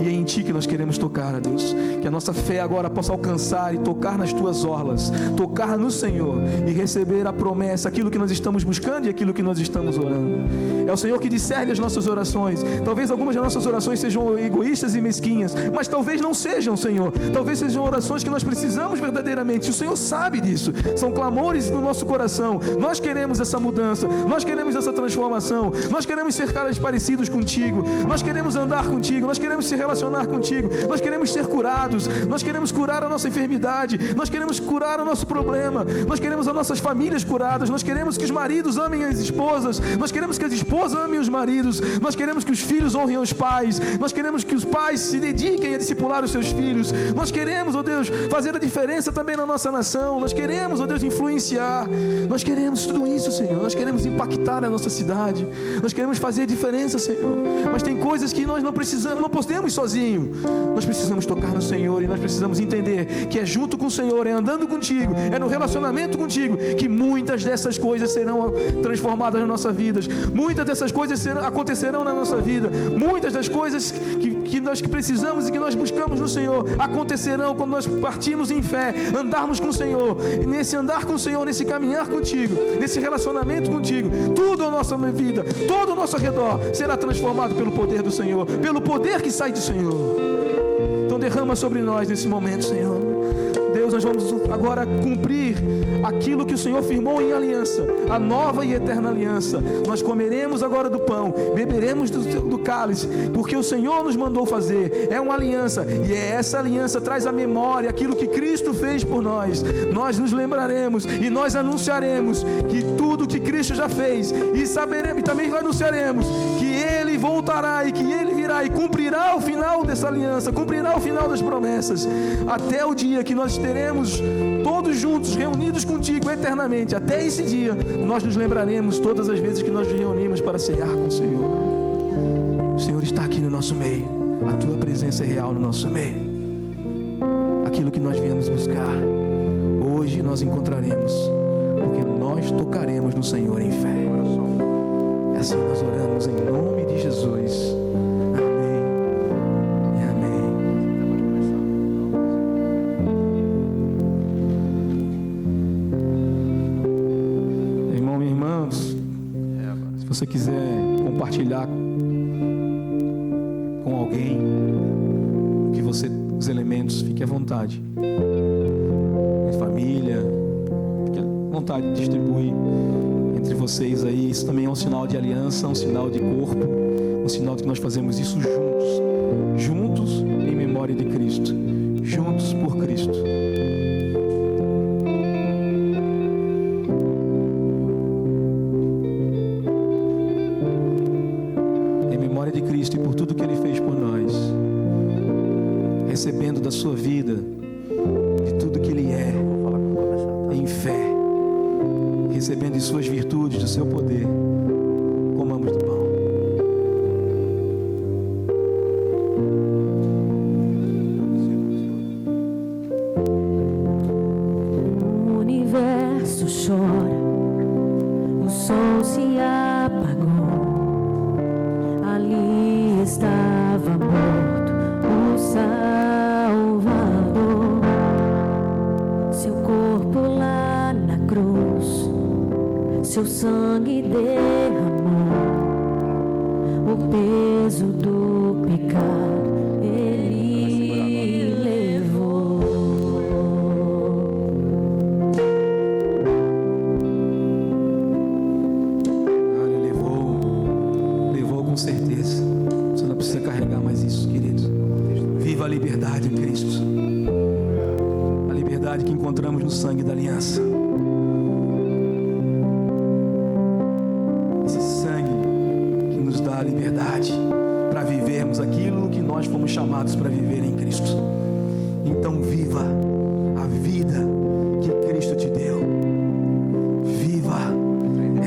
E é em Ti que nós queremos tocar, a Deus. Que a nossa fé agora possa alcançar e tocar nas Tuas orlas, tocar no Senhor e receber a promessa, aquilo que nós estamos buscando e aquilo que nós estamos orando. É o Senhor que discerne as nossas orações. Talvez algumas das nossas orações sejam egoístas e mesquinhas, mas talvez não sejam, Senhor. Talvez sejam orações que nós precisamos verdadeiramente. O Senhor sabe disso. São clamores no nosso coração. Nós queremos essa mudança. Nós queremos essa transformação. Nós queremos ser caras parecidos contigo. Nós queremos andar contigo. Nós queremos se relacionar contigo. Nós queremos ser curados. Nós queremos curar a nossa enfermidade. Nós queremos curar o nosso problema. Nós queremos as nossas famílias curadas. Nós queremos que os maridos amem as esposas. Nós queremos que as esposas amem os maridos. Nós queremos que os filhos honrem os pais. Nós queremos que os pais se dediquem a discipular os seus filhos. Nós queremos, ó Deus, fazer a diferença também na nossa nação. Nós queremos, ó Deus, influenciar. Nós queremos tudo isso, Senhor. Nós queremos impactar a nossa cidade. Nós queremos fazer a diferença, Senhor. Mas tem coisas que nós não precisamos, não podemos sozinho. Nós precisamos tocar no Senhor e nós precisamos entender que é junto com o Senhor, é andando contigo, é no relacionamento contigo que muitas dessas coisas serão transformadas nas nossas vidas. Muitas dessas coisas acontecerão na nossa vida. Muitas das coisas que nós precisamos e que nós buscamos no Senhor acontecerão quando nós partimos em fé, andarmos com o Senhor. E nesse andar com o Senhor, nesse caminhar contigo, nesse relacionamento contigo, tudo a nossa vida, todo o nosso redor será transformado pelo poder do Senhor, pelo poder que sai do Senhor. Então derrama sobre nós nesse momento, Senhor. Deus, nós vamos agora cumprir aquilo que o Senhor firmou em aliança, a nova e eterna aliança. Nós comeremos agora do pão, beberemos do cálice, porque o Senhor nos mandou fazer. É uma aliança, e essa aliança traz à memória aquilo que Cristo fez por nós. Nós nos lembraremos e nós anunciaremos que tudo que Cristo já fez, e saberemos, e também anunciaremos que Ele voltará e que Ele virá e cumprirá o final dessa aliança, cumprirá o final das promessas, até o dia que nós estaremos todos juntos, reunidos contigo eternamente. Até esse dia, nós nos lembraremos todas as vezes que nós nos reunimos para cear com o Senhor. O Senhor está aqui no nosso meio. A Tua presença é real no nosso meio. Aquilo que nós viemos buscar, hoje nós encontraremos, porque nós tocaremos no Senhor em fé. E assim nós oramos em nome de Jesus. Se você quiser compartilhar com alguém os elementos, fique à vontade. Família, fique à vontade de distribuir entre vocês aí. Isso também é um sinal de aliança, um sinal de corpo, um sinal de que nós fazemos isso juntos em memória de Cristo, juntos por Cristo. De Cristo e por tudo que Ele fez por nós, recebendo da sua vida, de tudo que Ele é, em fé, recebendo de suas virtudes, do seu poder, comamos do pão. O universo chora Salvador, seu corpo lá na cruz, seu sangue derramou, o peso do pecado ele levou. Ele levou com certeza. Você não precisa carregar mais isso, querido. Viva a liberdade em Cristo. A liberdade que encontramos no sangue da aliança. Esse sangue que nos dá a liberdade para vivermos aquilo que nós fomos chamados para viver em Cristo. Então viva a vida que Cristo te deu. Viva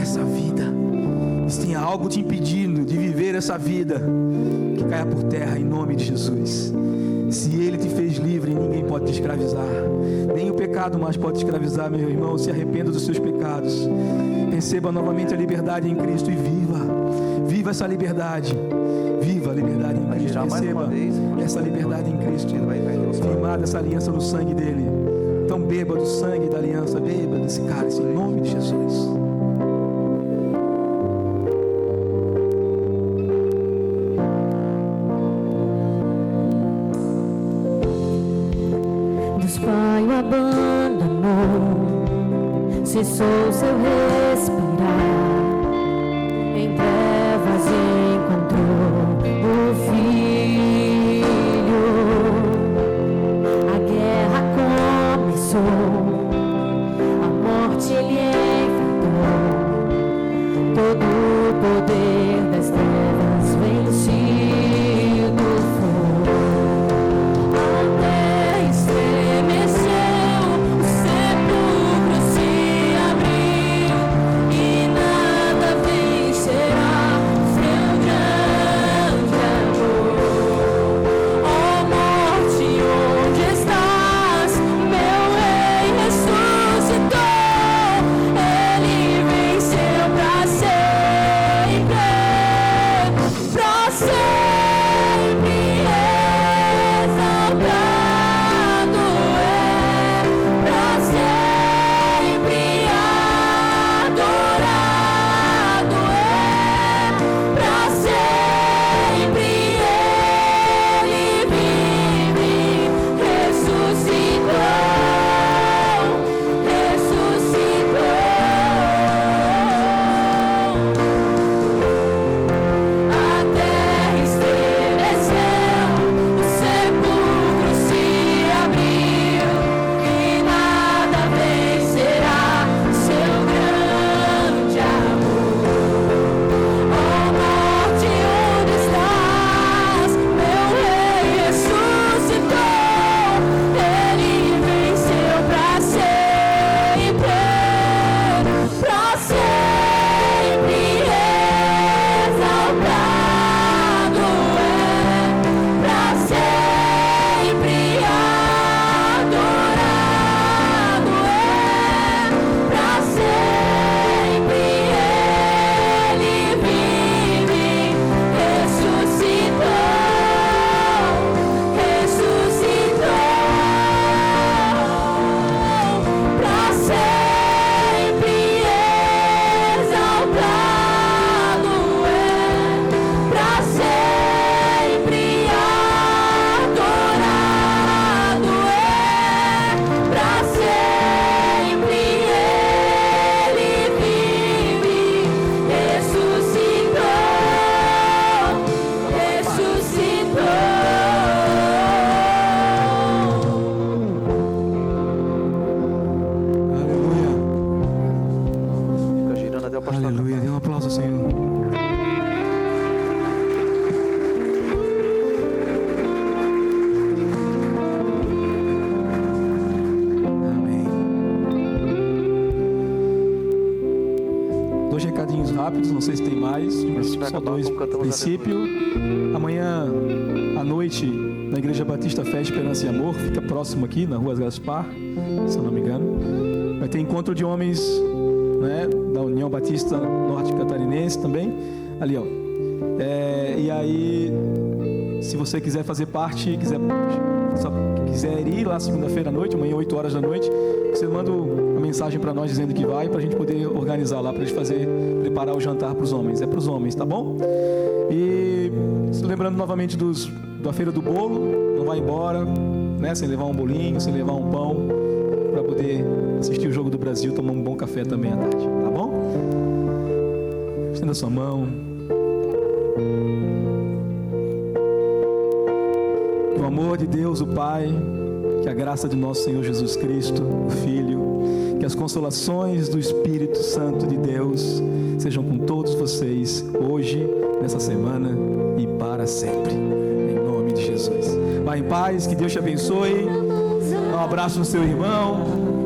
essa vida. Se tem algo te impedindo de viver essa vida, que caia por terra em nome de Jesus. Se Ele te fez livre, ninguém pode te escravizar. Nem o pecado mais pode te escravizar, meu irmão. Se arrependa dos seus pecados. Receba novamente a liberdade em Cristo e viva. Viva essa liberdade. Viva a liberdade em Cristo. Receba essa liberdade em Cristo. Firmada essa aliança no sangue dele. Então beba do sangue da aliança. Beba desse cálice em nome de Jesus. Deus Pai o abandonou, cessou seu respirar, em trevas encontrou o Filho. A guerra começou, a morte ele enfrentou, todo o poder das trevas vencido foi. Até estremeceu, o sepulcro se abriu e nada vencerá seu grande amor. Ó morte, onde estás? Meu rei ressuscitou, ele venceu pra sempre, pra sempre exaltado é, pra sempre adorado é, pra sempre ele vive, ressuscitou, ressuscitou. A terra estremeceu, o sepulcro se abriu e nada vencerá seu grande amor. Ó morte, onde estás? Meu rei ressuscitou, ele venceu pra sempre, pra sempre exaltado é, pra sempre adorado é, pra sempre ele vive, ressuscitou, ressuscitou, pra sempre exaltado é, pra sempre adorado é, pra sempre ele vive, ressuscitou, ressuscitou. Aleluia. Fica girando até o pastor. Aleluia. Dê um aplauso ao Senhor. Amém. Dois recadinhos rápidos, não sei se tem mais, mas só dois. Princípio, amanhã à noite, na Igreja Batista Fé, Esperança e Amor, fica próximo aqui, na Rua Gaspar, se eu não me engano. Vai ter encontro de homens, né, da União Batista Norte Catarinense também, ali ó. E aí Se você quiser fazer parte, quiser ir lá segunda-feira à noite, amanhã 8 horas da noite, você manda uma mensagem para nós dizendo que vai, para a gente poder organizar lá, para a gente preparar o jantar para os homens. É para os homens, tá bom? E lembrando novamente da Feira do Bolo, não vai embora, né? Sem levar um bolinho, sem levar um pão, para poder assistir o Jogo do Brasil, tomar um bom café também à tarde, tá bom? Estenda a sua mão. Que o amor de Deus, o Pai, que a graça de nosso Senhor Jesus Cristo, o Filho, que as consolações do Espírito Santo de Deus sejam com todos vocês, hoje, nessa semana e para sempre. Em nome de Jesus. Vai em paz, que Deus te abençoe. Dá um abraço no seu irmão.